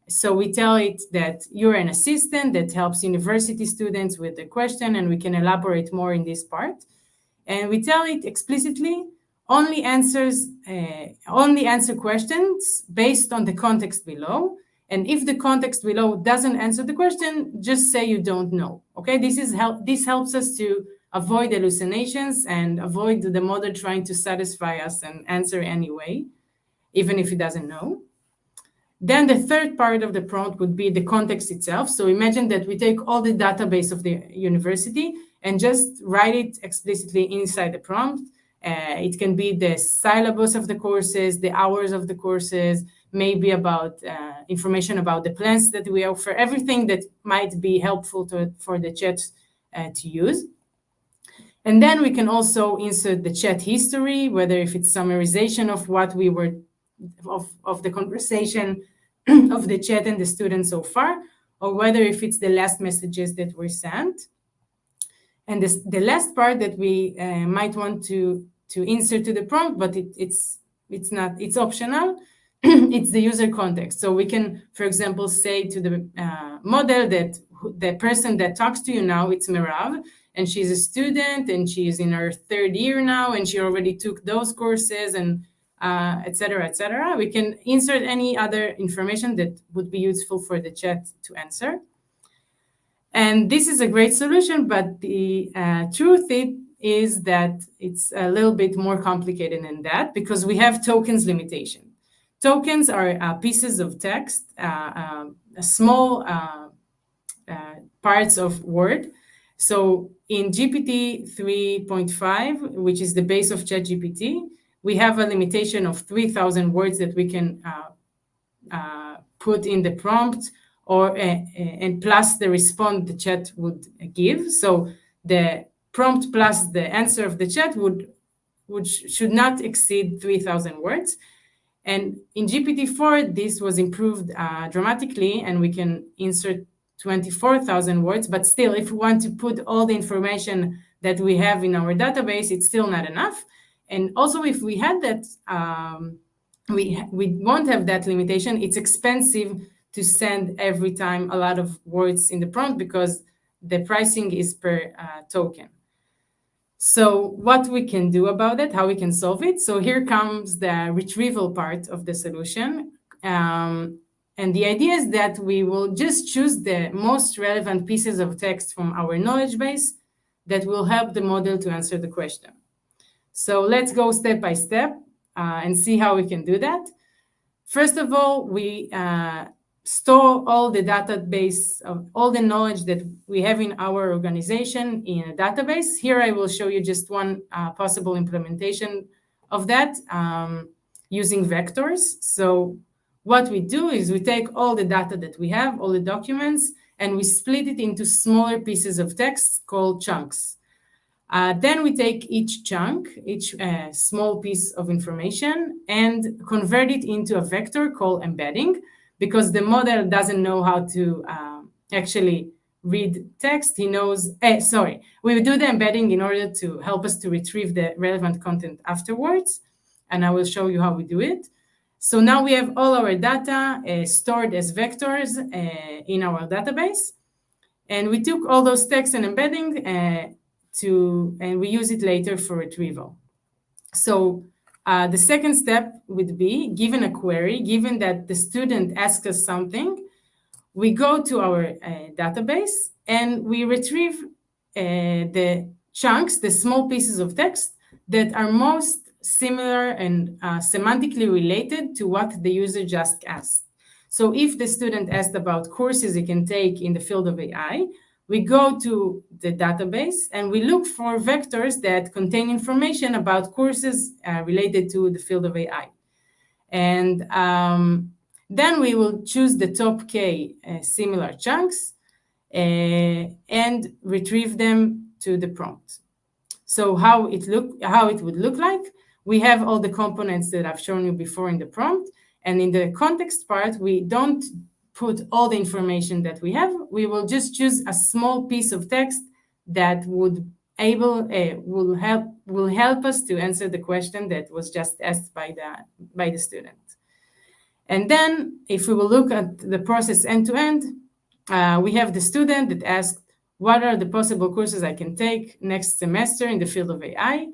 So we tell it that you're an assistant that helps university students with the question, and we can elaborate more in this part. And we tell it explicitly only answer questions based on the context below. And if the context below doesn't answer the question, just say you don't know. Okay, this helps us to avoid hallucinations and avoid the model trying to satisfy us and answer anyway, even if it doesn't know. Then the third part of the prompt would be the context itself. So imagine that we take all the database of the university and just write it explicitly inside the prompt. It can be the syllabus of the courses, the hours of the courses, maybe about information about the plans that we offer, everything that might be helpful for the chat to use. And then we can also insert the chat history, whether if it's summarization of what we were, of the conversation of the chat and the student so far, or whether if it's the last messages that were sent. And the last part that we might want to insert to the prompt, but it's optional. It's the user context. So we can, for example, say to the model that the person that talks to you now, it's Merav, and she's a student, and she's in her 3rd year now, and she already took those courses, and etc., etc. We can insert any other information that would be useful for the chat to answer. And this is a great solution, but the truth is that it's a little bit more complicated than that, because we have tokens limitation. Tokens are pieces of text, small parts of word. So in GPT 3.5, which is the base of ChatGPT, we have a limitation of 3,000 words that we can put in the prompt, or and plus the response the chat would give. So the prompt plus the answer of the chat should not exceed 3,000 words. And in GPT-4, this was improved dramatically, and we can insert 24,000 words. But still, if we want to put all the information that we have in our database, it's still not enough. And also, if we had that, we won't have that limitation. It's expensive to send every time a lot of words in the prompt, because the pricing is per token. So what we can do about it, how we can solve it. So here comes the retrieval part of the solution. And the idea is that we will just choose the most relevant pieces of text from our knowledge base that will help the model to answer the question. So let's go step by step and see how we can do that. First of all, we store all the database of all the knowledge that we have in our organization in a database. Here I will show you just one possible implementation of that using vectors. So what we do is we take all the data that we have, all the documents, and we split it into smaller pieces of text called chunks. Then we take each chunk, each small piece of information, and convert it into a vector called embedding, because the model doesn't know how to actually read text. He knows, we do the embedding in order to help us to retrieve the relevant content afterwards. And I will show you how we do it. So now we have all our data stored as vectors in our database. And we took all those text and embedding and we use it later for retrieval. So the second step would be, given a query, given that the student asks us something, we go to our database and we retrieve the chunks, the small pieces of text that are most similar and semantically related to what the user just asked. So if the student asked about courses he can take in the field of AI, we go to the database and we look for vectors that contain information about courses related to the field of AI. And then we will choose the top K similar chunks and retrieve them to the prompt. So how it would look like, we have all the components that I've shown you before in the prompt. And in the context part, we don't put all the information that we have. We will just choose a small piece of text that will help us to answer the question that was just asked by the student. And then if we will look at the process end to end, we have the student that asked, what are the possible courses I can take next semester in the field of AI?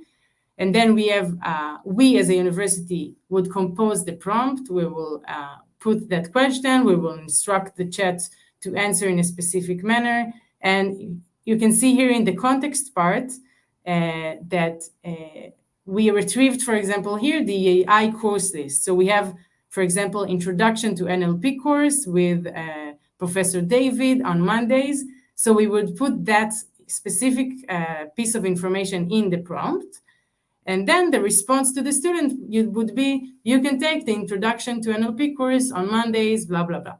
And then we have, we as a university would compose the prompt. We will put that question. We will instruct the chat to answer in a specific manner. And you can see here in the context part that we retrieved, for example, here the AI course list. So we have, for example, Introduction to NLP course with Professor David on Mondays. So we would put that specific piece of information in the prompt. And then the response to the student would be, you can take the Introduction to NLP course on Mondays, blah, blah, blah.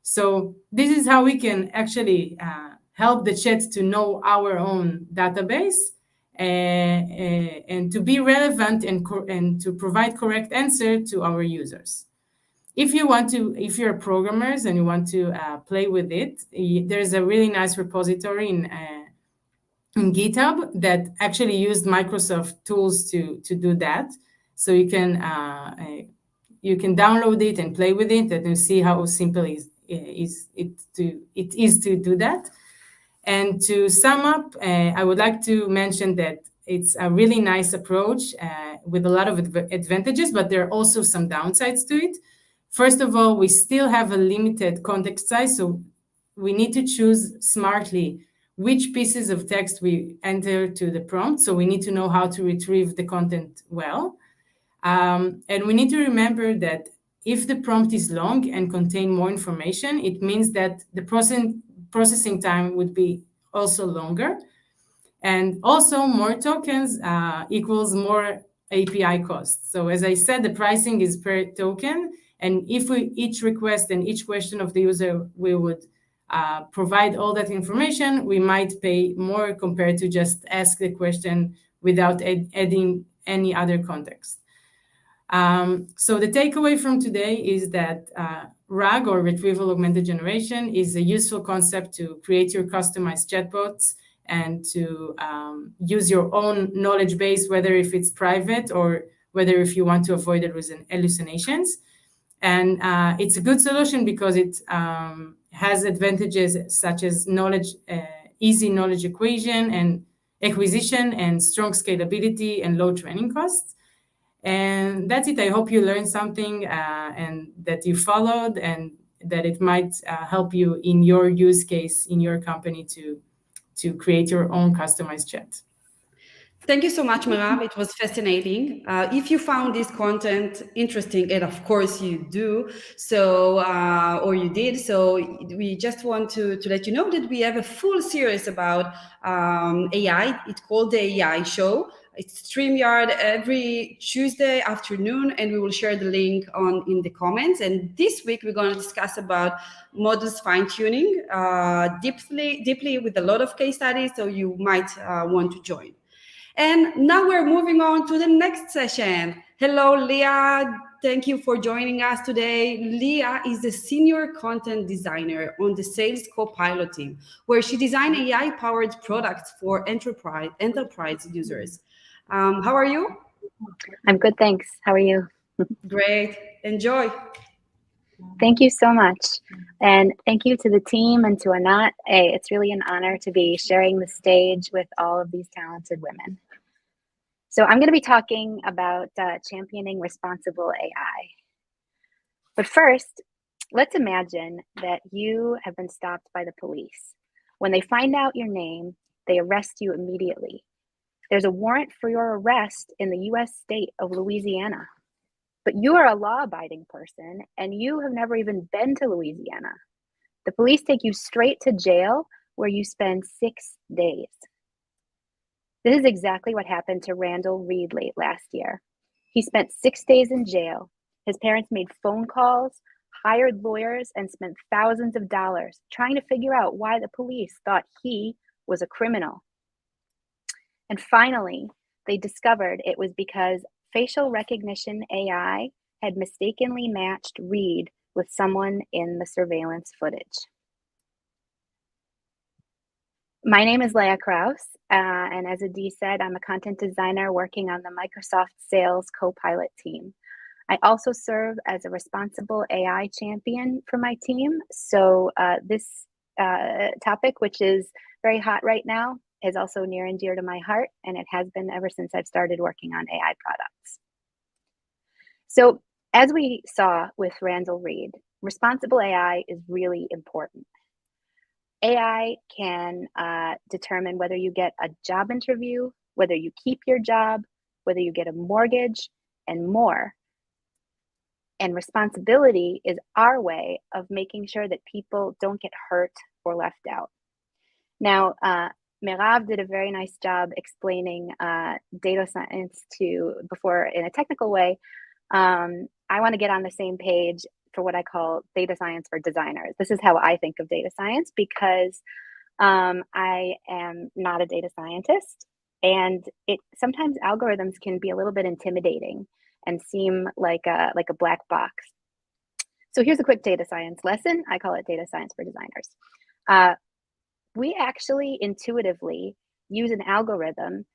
So this is how we can actually help the chat to know our own database and to be relevant and to provide correct answer to our users. if you're programmers and you want to play with it, there's a really nice repository in GitHub that actually used Microsoft tools to do that. So you can download it and play with it, and you see how simple it is to do that. And to sum up, I would like to mention that it's a really nice approach with a lot of advantages, but there are also some downsides to it. First of all, we still have a limited context size, so we need to choose smartly which pieces of text we enter to the prompt. So we need to know how to retrieve the content well. And we need to remember that if the prompt is long and contain more information, it means that the processing time would be also longer. And also more tokens equals more API costs. So as I said, the pricing is per token. And if each request and each question of the user, we would provide all that information, we might pay more compared to just ask the question without adding any other context. So the takeaway from today is that RAG, or Retrieval-Augmented Generation, is a useful concept to create your customized chatbots and to use your own knowledge base, whether if it's private or whether if you want to avoid hallucinations. And it's a good solution because it has advantages such as easy knowledge acquisition and strong scalability and low training costs. And that's it. I hope you learned something and that you followed, and that it might help you in your use case in your company to create your own customized chat. Thank you so much, Merav. It was fascinating. If you found this content interesting, and of course you do, or you did, so we just want to let you know that we have a full series about AI. It's called the AI Show. It's StreamYard every Tuesday afternoon, and we will share the link in the comments. And this week we're going to discuss about models fine-tuning deeply with a lot of case studies, so you might want to join. And now we're moving on to the next session. Hello, Leah. Thank you for joining us today. Leah is the senior content designer on the Sales Copilot team, where she designed AI-powered products for enterprise users. How are you? I'm good, thanks. How are you? Great. Enjoy. Thank you so much. And thank you to the team and to Anat. Hey, it's really an honor to be sharing the stage with all of these talented women. So I'm going to be talking about championing responsible AI. But first, let's imagine that you have been stopped by the police. When they find out your name, they arrest you immediately. There's a warrant for your arrest in the US state of Louisiana. But you are a law-abiding person, and you have never even been to Louisiana. The police take you straight to jail, where you spend 6 days. This is exactly what happened to Randall Reed late last year. He spent 6 days in jail. His parents made phone calls, hired lawyers, and spent thousands of dollars trying to figure out why the police thought he was a criminal. And finally, they discovered it was because facial recognition AI had mistakenly matched Reed with someone in the surveillance footage. My name is Leah Krauss, and as Adi said, I'm a content designer working on the Microsoft Sales Copilot team. I also serve as a responsible AI champion for my team. So this topic, which is very hot right now, is also near and dear to my heart, and it has been ever since I've started working on AI products. So as we saw with Randall Reed, responsible AI is really important. AI can determine whether you get a job interview, whether you keep your job, whether you get a mortgage, and more. And responsibility is our way of making sure that people don't get hurt or left out. Now, Merav did a very nice job explaining data science before in a technical way. I want to get on the same page for what I call data science for designers. This is how I think of data science, because I am not a data scientist, and sometimes algorithms can be a little bit intimidating and seem like a black box. So here's a quick data science lesson. I call it data science for designers. We actually intuitively use an algorithm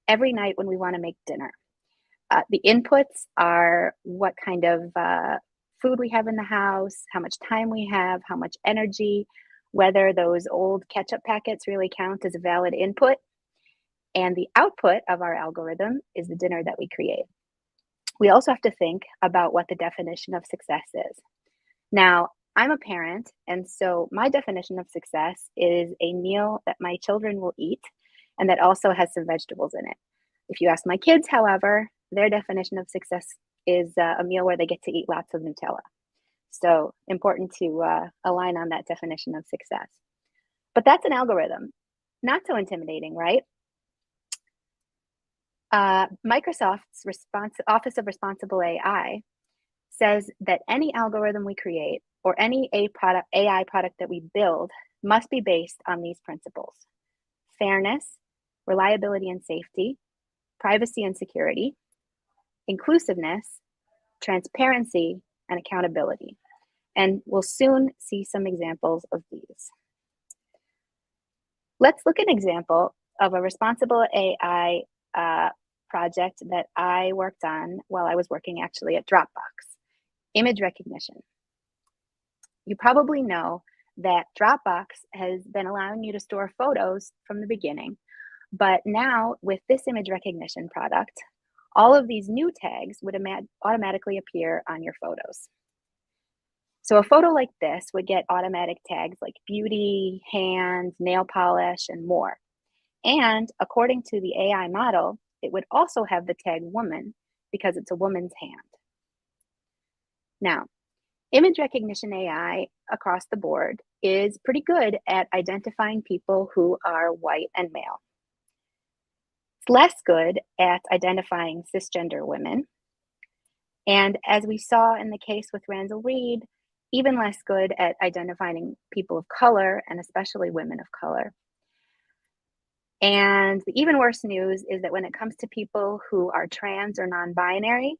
every night when we want to make dinner. The inputs are what kind of food we have in the house, how much time we have, how much energy, whether those old ketchup packets really count as a valid input. And the output of our algorithm is the dinner that we create. We also have to think about what the definition of success is. Now, I'm a parent, and so my definition of success is a meal that my children will eat and that also has some vegetables in it. If you ask my kids, however, their definition of success is a meal where they get to eat lots of Nutella. So important to align on that definition of success. But that's an algorithm. Not so intimidating, right? Microsoft's Office of Responsible AI says that any algorithm we create or any AI product that we build must be based on these principles: fairness, reliability and safety, privacy and security, inclusiveness, transparency, and accountability. And we'll soon see some examples of these. Let's look at an example of a responsible AI project that I worked on while I was working actually at Dropbox: image recognition. You probably know that Dropbox has been allowing you to store photos from the beginning, but now with this image recognition product, all of these new tags would automatically appear on your photos. So a photo like this would get automatic tags like beauty, hand, nail polish, and more. And according to the AI model, it would also have the tag woman because it's a woman's hand. Now, image recognition AI across the board is pretty good at identifying people who are white and male. It's less good at identifying cisgender women. And as we saw in the case with Randall Reed, even less good at identifying people of color, and especially women of color. And the even worse news is that when it comes to people who are trans or non-binary,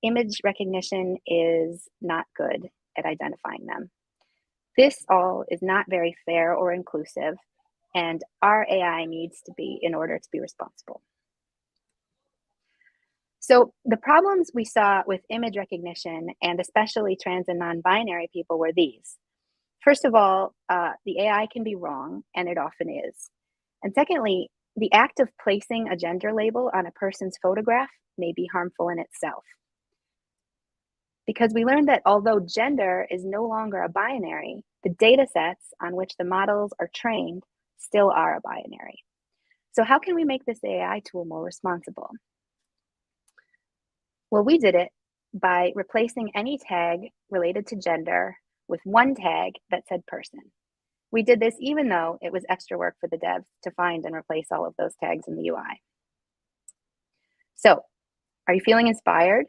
image recognition is not good at identifying them. This all is not very fair or inclusive, and our AI needs to be in order to be responsible. So the problems we saw with image recognition, and especially trans and non-binary people, were these. First of all, the AI can be wrong, and it often is. And secondly, the act of placing a gender label on a person's photograph may be harmful in itself. Because we learned that although gender is no longer a binary, the data sets on which the models are trained still are a binary. So how can we make this AI tool more responsible? Well, we did it by replacing any tag related to gender with one tag that said person. We did this even though it was extra work for the devs to find and replace all of those tags in the UI. So, are you feeling inspired?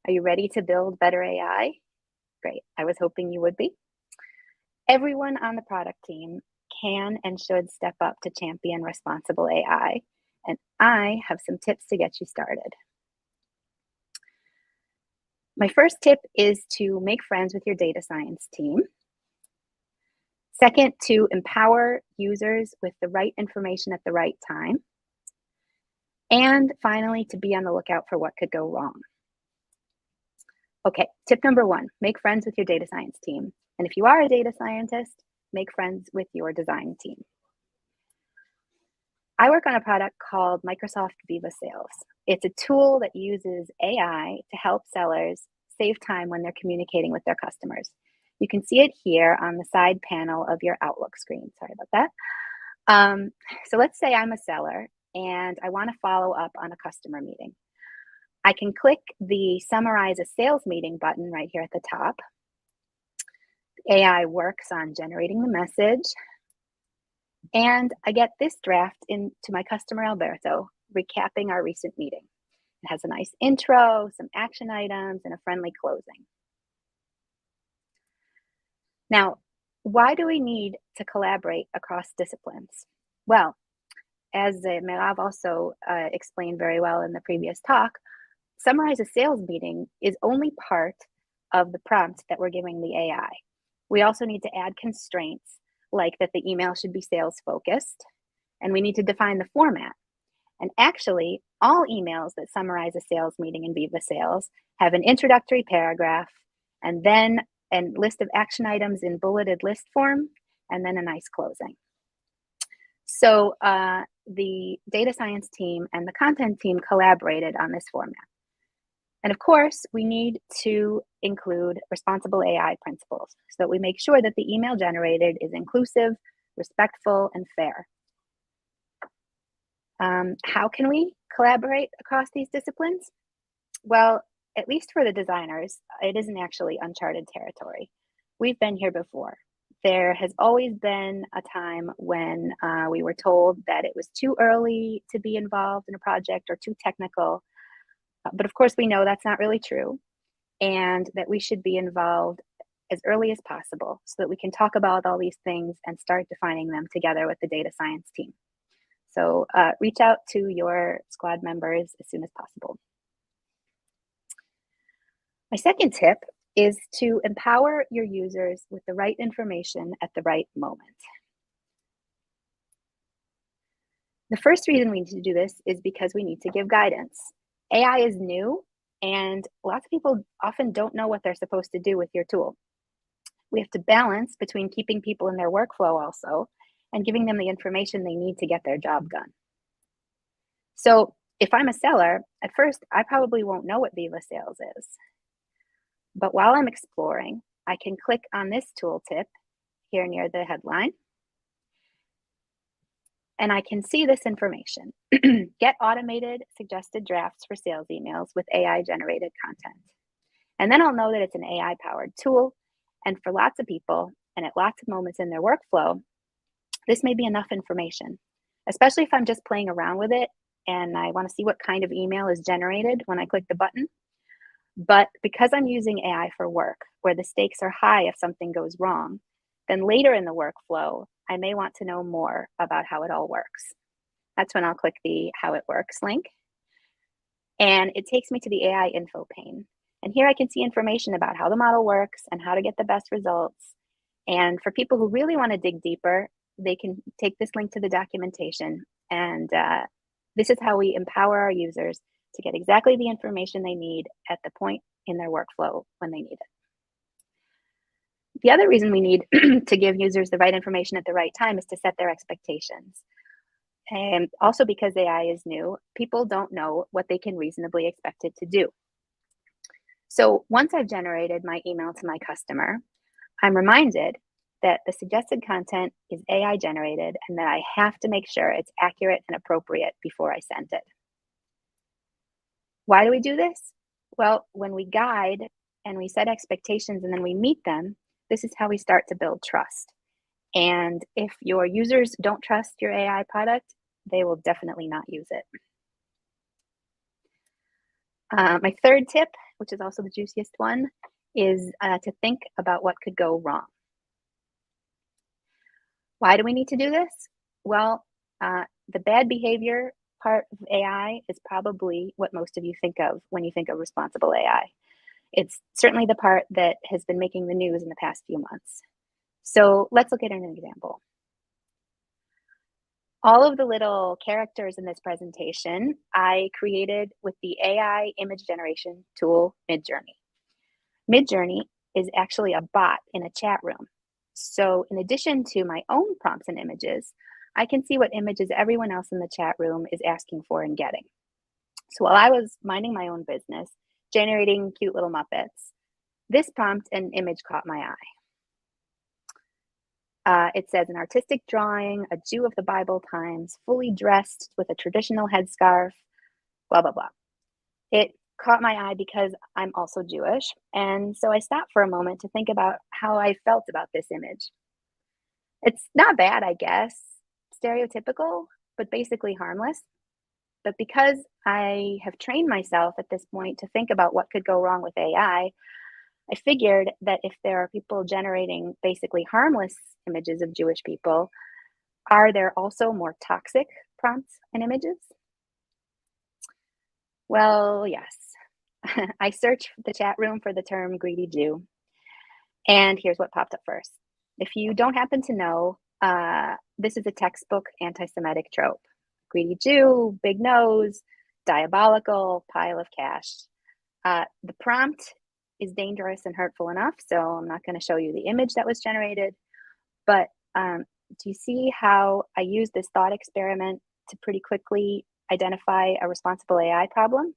Are you ready to build better AI? Great, I was hoping you would be. Everyone on the product team can and should step up to champion responsible AI, and I have some tips to get you started. My first tip is to make friends with your data science team. Second, to empower users with the right information at the right time. And finally, to be on the lookout for what could go wrong. Okay, tip number one, make friends with your data science team. And if you are a data scientist, make friends with your design team. I work on a product called Microsoft Viva Sales. It's a tool that uses AI to help sellers save time when they're communicating with their customers. You can see it here on the side panel of your Outlook screen. Sorry about that. So let's say I'm a seller and I want to follow up on a customer meeting. I can click the Summarize a Sales Meeting button right here at the top. AI works on generating the message, and I get this draft into my customer Alberto, recapping our recent meeting. It has a nice intro, some action items, and a friendly closing. Now, why do we need to collaborate across disciplines? Well, as Merav also explained very well in the previous talk, Summarize a Sales Meeting is only part of the prompt that we're giving the AI. We also need to add constraints, like that the email should be sales focused, and we need to define the format. And actually, all emails that summarize a sales meeting in Viva Sales have an introductory paragraph, and then a list of action items in bulleted list form, and then a nice closing. So the data science team and the content team collaborated on this format. And of course, we need to include responsible AI principles so that we make sure that the email generated is inclusive, respectful, and fair. How can we collaborate across these disciplines? Well, at least for the designers, it isn't actually uncharted territory. We've been here before. There has always been a time when we were told that it was too early to be involved in a project or too technical. But of course, we know that's not really true, and that we should be involved as early as possible so that we can talk about all these things and start defining them together with the data science team. So reach out to your squad members as soon as possible. My second tip is to empower your users with the right information at the right moment. The first reason we need to do this is because we need to give guidance. AI is new, and lots of people often don't know what they're supposed to do with your tool. We have to balance between keeping people in their workflow also and giving them the information they need to get their job done. So if I'm a seller, at first, I probably won't know what Viva Sales is. But while I'm exploring, I can click on this tooltip here near the headline, and I can see this information. Get automated suggested drafts for sales emails with AI-generated content. And then I'll know that it's an AI-powered tool, and for lots of people, and at lots of moments in their workflow, this may be enough information, especially if I'm just playing around with it and I want to see what kind of email is generated when I click the button. But because I'm using AI for work, where the stakes are high if something goes wrong, then later in the workflow, I may want to know more about how it all works. That's when I'll click the How It Works link. And it takes me to the AI info pane. And here I can see information about how the model works and how to get the best results. And for people who really want to dig deeper, they can take this link to the documentation. And this is how we empower our users to get exactly the information they need at the point in their workflow when they need it. The other reason we need to give users the right information at the right time is to set their expectations. And also because AI is new, people don't know what they can reasonably expect it to do. So once I've generated my email to my customer, I'm reminded that the suggested content is AI generated and that I have to make sure it's accurate and appropriate before I send it. Why do we do this? Well, when we guide and we set expectations and then we meet them, this is how we start to build trust. And if your users don't trust your AI product, they will definitely not use it. My third tip, which is also the juiciest one, is to think about what could go wrong. Why do we need to do this? Well, the bad behavior part of AI is probably what most of you think of when you think of responsible AI. It's certainly the part that has been making the news in the past few months. So let's look at an example. All of the little characters in this presentation I created with the AI image generation tool, Midjourney. Midjourney is actually a bot in a chat room. So in addition to my own prompts and images, I can see what images everyone else in the chat room is asking for and getting. So while I was minding my own business, generating cute little Muppets, this prompt and image caught my eye. It says an artistic drawing, a Jew of the Bible times, fully dressed with a traditional headscarf, blah, blah, blah. It caught my eye because I'm also Jewish. And so I stopped for a moment to think about how I felt about this image. It's not bad, I guess, stereotypical, but basically harmless. But because I have trained myself at this point to think about what could go wrong with AI, I figured that if there are people generating basically harmless images of Jewish people, are there also more toxic prompts and images? Well, yes. I searched the chat room for the term greedy Jew, and here's what popped up first. If you don't happen to know, this is a textbook anti-Semitic trope. Greedy Jew, big nose, diabolical, pile of cash. The prompt is dangerous and hurtful enough, so I'm not going to show you the image that was generated. But do you see how I used this thought experiment to pretty quickly identify a responsible AI problem?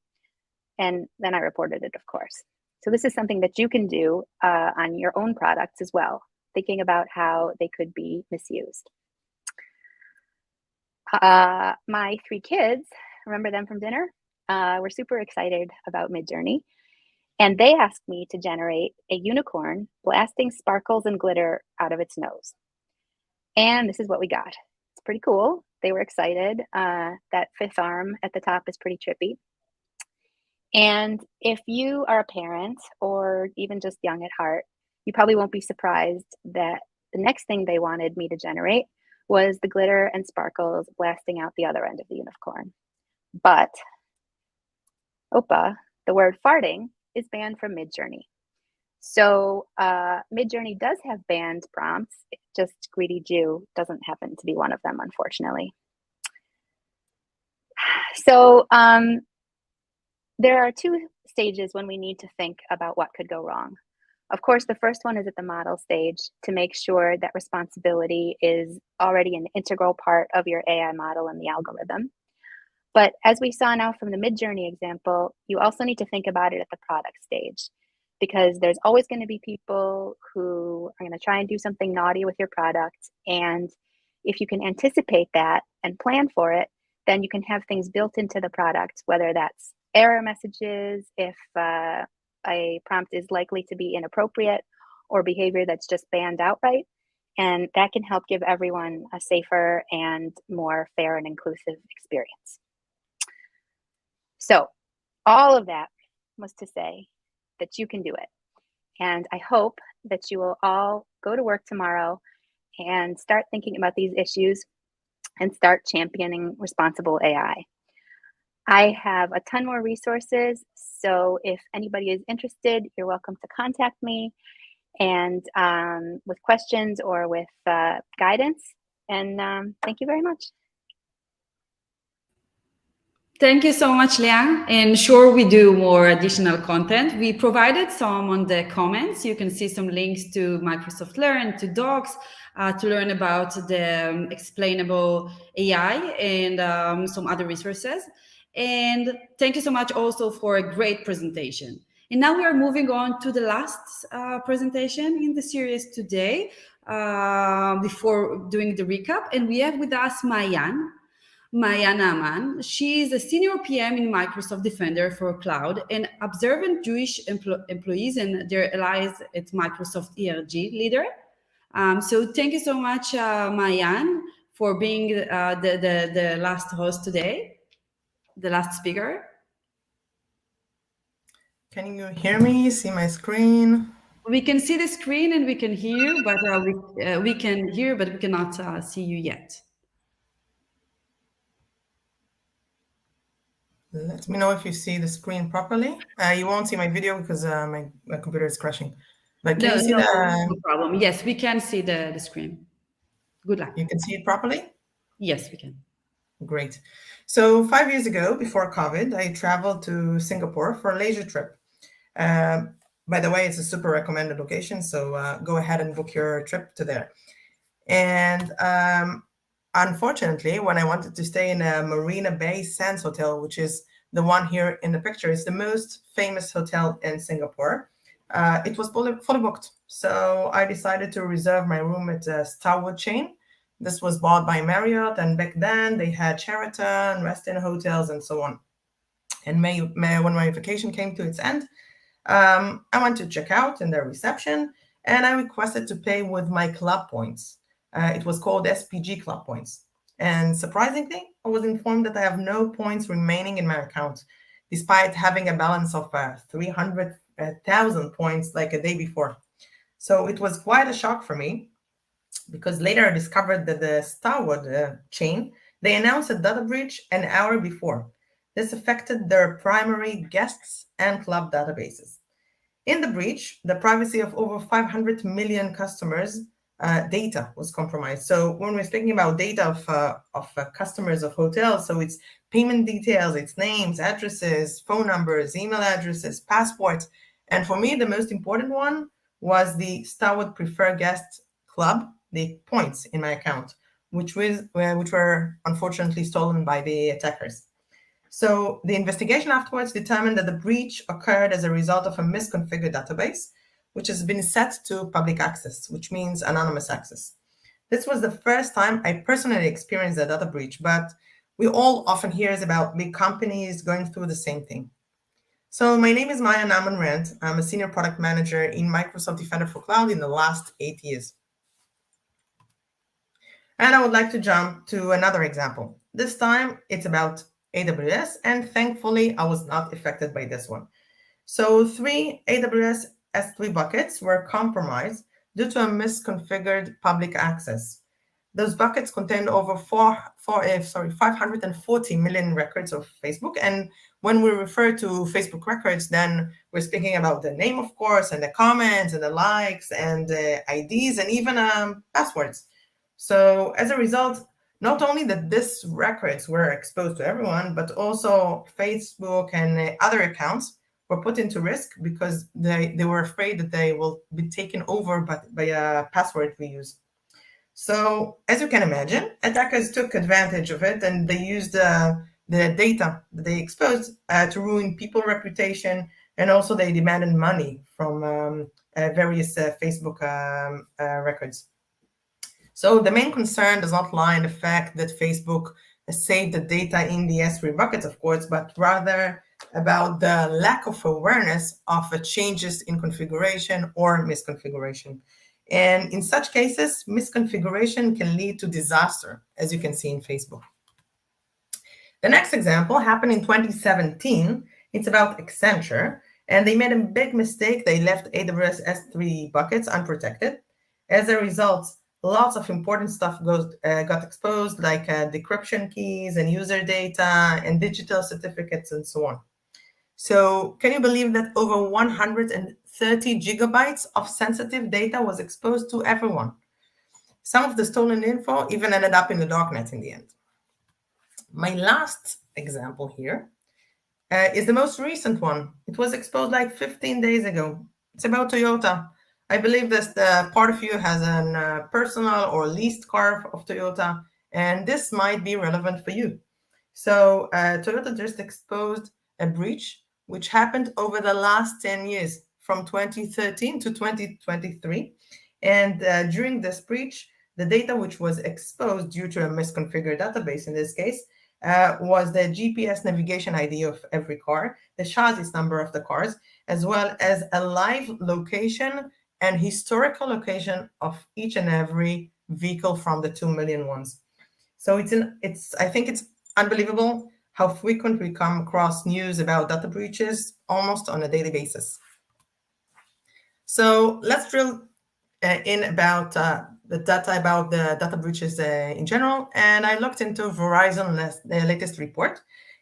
And then I reported it, of course. So this is something that you can do on your own products as well, thinking about how they could be misused. My 3 kids, remember them from dinner? Were super excited about Midjourney. And they asked me to generate a unicorn blasting sparkles and glitter out of its nose. And this is what we got. It's pretty cool. They were excited. That 5th arm at the top is pretty trippy. And if you are a parent or even just young at heart, you probably won't be surprised that the next thing they wanted me to generate was the glitter and sparkles blasting out the other end of the unicorn. But, the word farting is banned from Midjourney. So Midjourney does have banned prompts, just greedy Jew doesn't happen to be one of them, unfortunately. So there are 2 stages when we need to think about what could go wrong. Of course, the first one is at the model stage to make sure that responsibility is already an integral part of your AI model and the algorithm. But as we saw now from the Midjourney example, you also need to think about it at the product stage, because there's always going to be people who are going to try and do something naughty with your product. And if you can anticipate that and plan for it, then you can have things built into the product, whether that's error messages, if a prompt is likely to be inappropriate, or behavior that's just banned outright. And that can help give everyone a safer and more fair and inclusive experience. So all of that was to say that you can do it. And I hope that you will all go to work tomorrow and start thinking about these issues and start championing responsible AI. I have a ton more resources, so if anybody is interested, you're welcome to contact me and with questions or with guidance. And thank you very much. Thank you so much, Leah. And sure, we do more additional content. We provided some on the comments. You can see some links to Microsoft Learn, to docs, to learn about the explainable AI and some other resources. And thank you so much also for a great presentation. And now we are moving on to the last presentation in the series today, before doing the recap. And we have with us Maayan Naaman. She is a senior PM in Microsoft Defender for Cloud and observant Jewish employees and their allies at Microsoft ERG leader. So thank you so much, Maayan, for being the last host today, the last speaker. Can you hear me? See my screen? We can see the screen and we can hear you, but we can hear, but we cannot see you yet. Let me know if you see the screen properly. You won't see my video because my computer is crashing. But can you see no problem. Yes, we can see the screen. Good luck. You can see it properly? Yes, we can. Great. So 5 years ago, before COVID, I traveled to Singapore for a leisure trip. By the way, it's a super recommended location, so go ahead and book your trip to there. And unfortunately, when I wanted to stay in a Marina Bay Sands hotel, which is the one here in the picture, it's the most famous hotel in Singapore, it was fully booked. So I decided to reserve my room at a Starwood chain. This was bought by Marriott, and back then they had Sheraton, Westin hotels, and so on. And when my vacation came to its end, I went to check out in their reception, and I requested to pay with my club points. It was called SPG Club Points. And surprisingly, I was informed that I have no points remaining in my account, despite having a balance of 300,000 points like a day before. So it was quite a shock for me, because later I discovered that the Starwood chain, they announced a data breach an hour before. This affected their primary guests and club databases. In the breach, the privacy of over 500 million customers' data was compromised. So when we're speaking about data of customers of hotels, so it's payment details, it's names, addresses, phone numbers, email addresses, passports. And for me, the most important one was the Starwood Preferred Guest Club, the points in my account, which were unfortunately stolen by the attackers. So the investigation afterwards determined that the breach occurred as a result of a misconfigured database, which has been set to public access, which means anonymous access. This was the first time I personally experienced a data breach, but we all often hear about big companies going through the same thing. So my name is Maayan. I'm a senior product manager in Microsoft Defender for Cloud in the last 8 years. And I would like to jump to another example. This time it's about AWS, and thankfully I was not affected by this one. So 3 AWS S3 buckets were compromised due to a misconfigured public access. Those buckets contained over 540 million records of Facebook. And when we refer to Facebook records, then we're speaking about the name, of course, and the comments and the likes and the IDs and even passwords. So as a result, not only that these records were exposed to everyone, but also Facebook and other accounts were put into risk because they were afraid that they will be taken over by a password we use. So as you can imagine, attackers took advantage of it, and they used the data that they exposed to ruin people's reputation, and also they demanded money from various Facebook records. So the main concern does not lie in the fact that Facebook saved the data in the S3 buckets, of course, but rather about the lack of awareness of changes in configuration or misconfiguration. And in such cases, misconfiguration can lead to disaster, as you can see in Facebook. The next example happened in 2017. It's about Accenture, and they made a big mistake. They left AWS S3 buckets unprotected. As a result, lots of important stuff got exposed, like decryption keys and user data and digital certificates and so on. So can you believe that over 130 gigabytes of sensitive data was exposed to everyone? Some of the stolen info even ended up in the darknet in the end. My last example here is the most recent one. It was exposed like 15 days ago. It's about Toyota. I believe that part of you has a personal or leased car of Toyota, and this might be relevant for you. So Toyota just exposed a breach which happened over the last 10 years, from 2013 to 2023. And during this breach, the data which was exposed due to a misconfigured database in this case was the GPS navigation ID of every car, the chassis number of the cars, as well as a live location and historical location of each and every vehicle from the 2 million ones. So I think it's unbelievable how frequent we come across news about data breaches almost on a daily basis. So let's drill in about the data about the data breaches in general. And I looked into Verizon's latest report.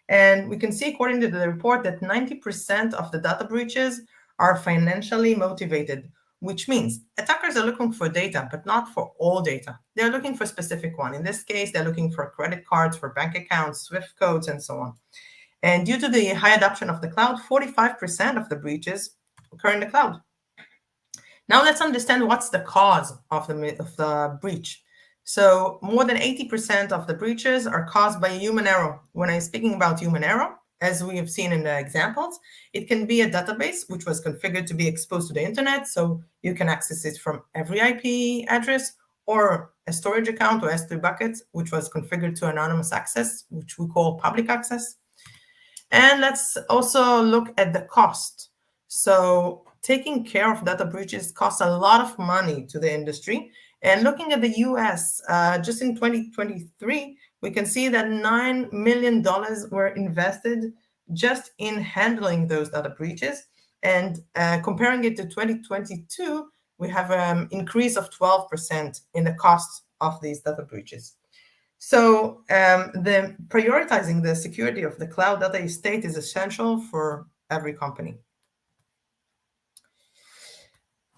And we can see, according to the report, that 90% of the data breaches are financially motivated, which means attackers are looking for data, but not for all data. They're looking for a specific one. In this case, they're looking for credit cards, for bank accounts, SWIFT codes, and so on. And due to the high adoption of the cloud, 45% of the breaches occur in the cloud. Now let's understand what's the cause of the breach. So more than 80% of the breaches are caused by human error. When I'm speaking about human error, as we have seen in the examples, it can be a database which was configured to be exposed to the internet, so you can access it from every IP address, or a storage account or S3 buckets, which was configured to anonymous access, which we call public access. And let's also look at the cost. So taking care of data breaches costs a lot of money to the industry. And looking at the US, just in 2023, we can see that $9 million were invested just in handling those data breaches. And comparing it to 2022, we have an increase of 12% in the cost of these data breaches. So the prioritizing the security of the cloud data estate is essential for every company.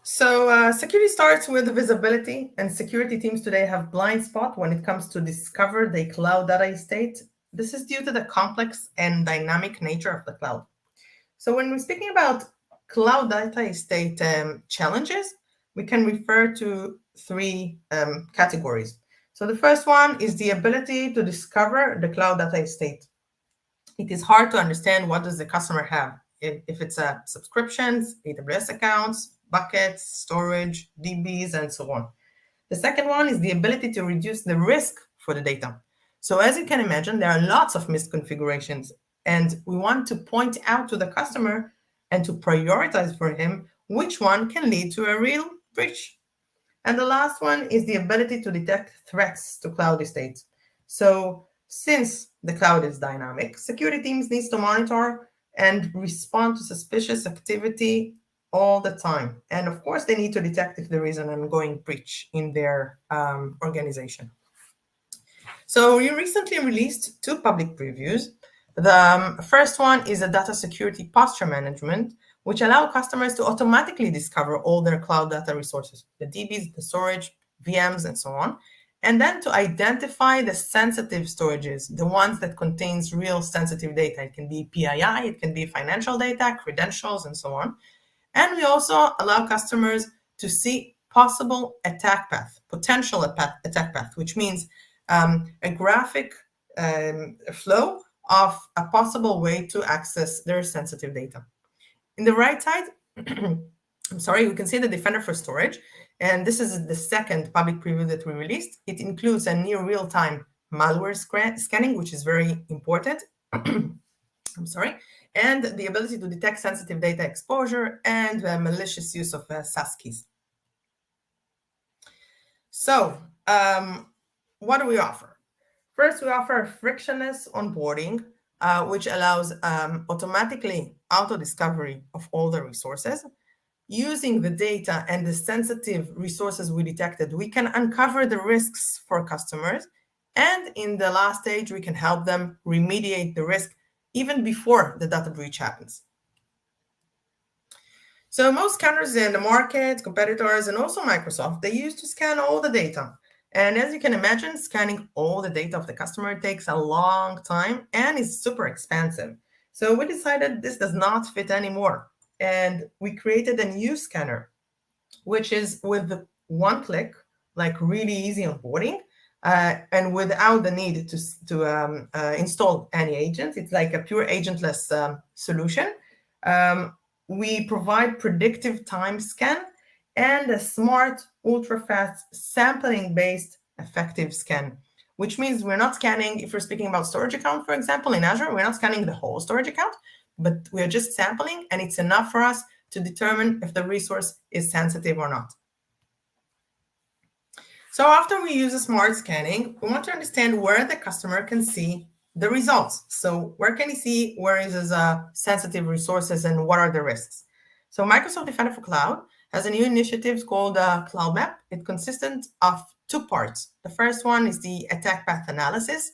So security starts with visibility, and security teams today have blind spot when it comes to discover the cloud data estate. This is due to the complex and dynamic nature of the cloud. So when we're speaking about cloud data estate challenges, we can refer to three categories. So the first one is the ability to discover the cloud data estate. It is hard to understand what does the customer have, if it's subscriptions, AWS accounts, buckets, storage, DBs, and so on. The second one is the ability to reduce the risk for the data. So as you can imagine, there are lots of misconfigurations, and we want to point out to the customer and to prioritize for him which one can lead to a real breach. And the last one is the ability to detect threats to cloud estates. So since the cloud is dynamic, security teams need to monitor and respond to suspicious activity all the time. And of course, they need to detect if there is an ongoing breach in their organization. So we recently released 2 public previews. The first one is a data security posture management, which allow customers to automatically discover all their cloud data resources, the DBs, the storage, VMs, and so on, and then to identify the sensitive storages, the ones that contains real sensitive data. It can be PII, it can be financial data, credentials, and so on. And we also allow customers to see possible attack path, potential attack path, which means a graphic flow of a possible way to access their sensitive data. In the right side, I'm sorry, we can see the Defender for Storage. And this is the second public preview that we released. It includes a near real-time malware scanning, which is very important. I'm sorry. And the ability to detect sensitive data exposure and malicious use of SAS keys. So what do we offer? First, we offer a frictionless onboarding, which allows automatically auto-discovery of all the resources. Using the data and the sensitive resources we detected, we can uncover the risks for customers. And in the last stage, we can help them remediate the risk even before the data breach happens. So most scanners in the market, competitors, and also Microsoft, they use to scan all the data. And as you can imagine, scanning all the data of the customer takes a long time and is super expensive. So we decided this does not fit anymore. And we created a new scanner, which is with one click, like really easy onboarding, and without the need to install any agent. It's like a pure agentless solution. We provide predictive time scan and a smart, ultra-fast, sampling-based effective scan, which means we're not scanning, if we're speaking about storage account, for example, in Azure, we're not scanning the whole storage account, but we're just sampling, and it's enough for us to determine if the resource is sensitive or not. So after we use a smart scanning, we want to understand where the customer can see the results. So where can he see where is his sensitive resources and what are the risks? So Microsoft Defender for Cloud has a new initiative called Cloud Map. It consists of 2 parts. The first one is the attack path analysis.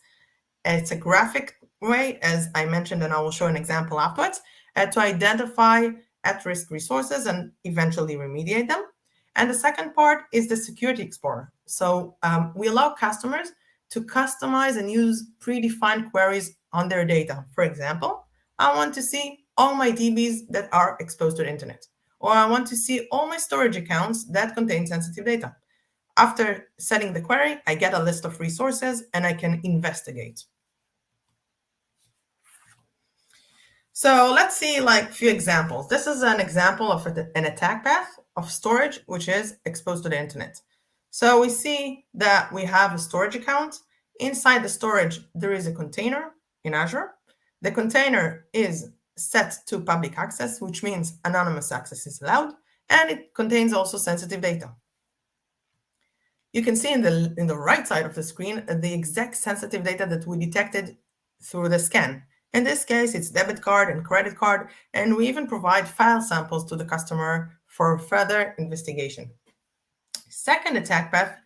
It's a graphic way, as I mentioned, and I will show an example afterwards, to identify at-risk resources and eventually remediate them. And the second part is the Security Explorer. So we allow customers to customize and use predefined queries on their data. For example, I want to see all my DBs that are exposed to the internet, or I want to see all my storage accounts that contain sensitive data. After setting the query, I get a list of resources and I can investigate. So let's see like a few examples. This is an example of an attack path of storage, which is exposed to the internet. So we see that we have a storage account. Inside the storage, there is a container in Azure. The container is set to public access, which means anonymous access is allowed, and it contains also sensitive data. You can see in the right side of the screen the exact sensitive data that we detected through the scan. In this case, it's debit card and credit card, and we even provide file samples to the customer for further investigation. Second attack path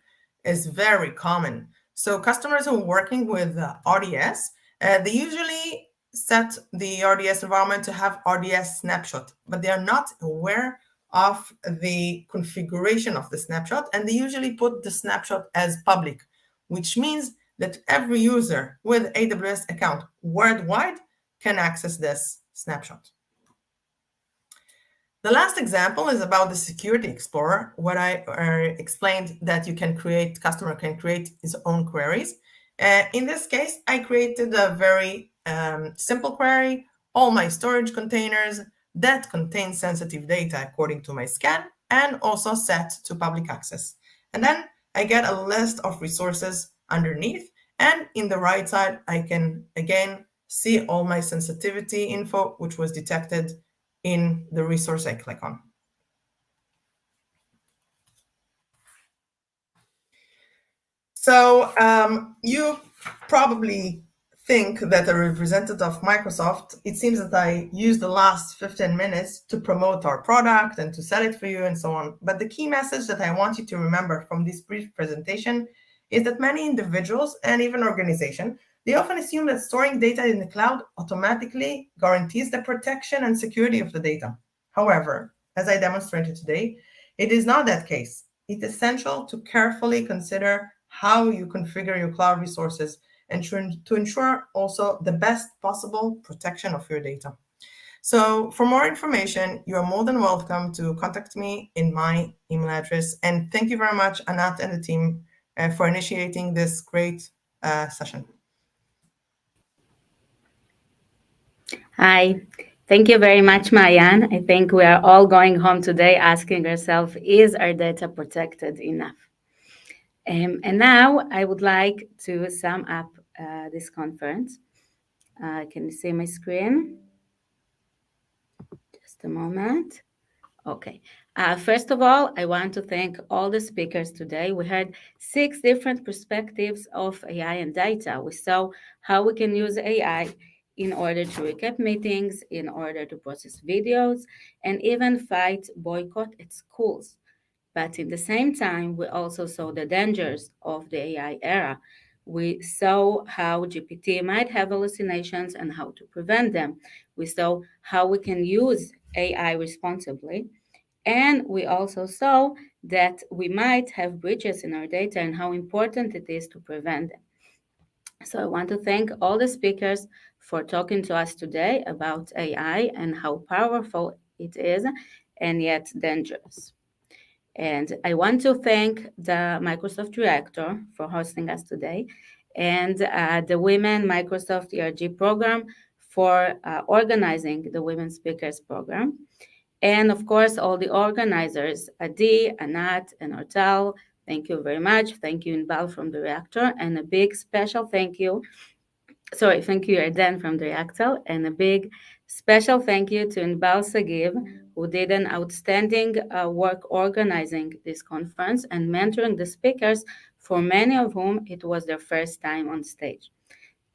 is very common. So customers who are working with RDS, they usually set the RDS environment to have RDS snapshot, but they are not aware of the configuration of the snapshot, and they usually put the snapshot as public, which means that every user with AWS account worldwide can access this snapshot. The last example is about the Security Explorer, where I explained that customer can create his own queries. In this case, I created a very simple query, all my storage containers that contain sensitive data according to my scan, and also set to public access. And then I get a list of resources underneath, and in the right side, I can again see all my sensitivity info, which was detected in the resource I click on. So you probably think that a representative of Microsoft, it seems that I used the last 15 minutes to promote our product and to sell it for you and so on. But the key message that I want you to remember from this brief presentation is that many individuals and even organizations, they often assume that storing data in the cloud automatically guarantees the protection and security of the data. However, as I demonstrated today, it is not that case. It's essential to carefully consider how you configure your cloud resources and to ensure also the best possible protection of your data. So for more information, you are more than welcome to contact me in my email address. And thank you very much, Anat and the team, for initiating this great session. Hi. Thank you very much, Maayan. I think we are all going home today asking ourselves, is our data protected enough? And now I would like to sum up this conference. Can you see my screen? Just a moment. Okay. First of all, I want to thank all the speakers today. We had 6 different perspectives of AI and data. We saw how we can use AI in order to recap meetings, in order to process videos, and even fight boycott at schools. But in the same time, we also saw the dangers of the AI era. We saw how GPT might have hallucinations and how to prevent them. We saw how we can use AI responsibly. And we also saw that we might have breaches in our data and how important it is to prevent them. So I want to thank all the speakers for talking to us today about AI and how powerful it is and yet dangerous. And I want to thank the Microsoft Reactor for hosting us today and the Women Microsoft ERG program for organizing the Women Speakers program. And of course, all the organizers, Adi, Anat, and Ortal, thank you very much. Thank you, Inbal from the Reactor, and a big special thank you. Thank you, Erden from the Reactor, and a big special thank you to Inbal Sagiv, who did an outstanding work organizing this conference and mentoring the speakers, for many of whom it was their first time on stage.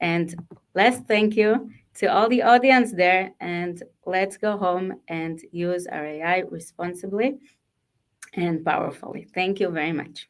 And last thank you to all the audience there, and let's go home and use our AI responsibly and powerfully. Thank you very much.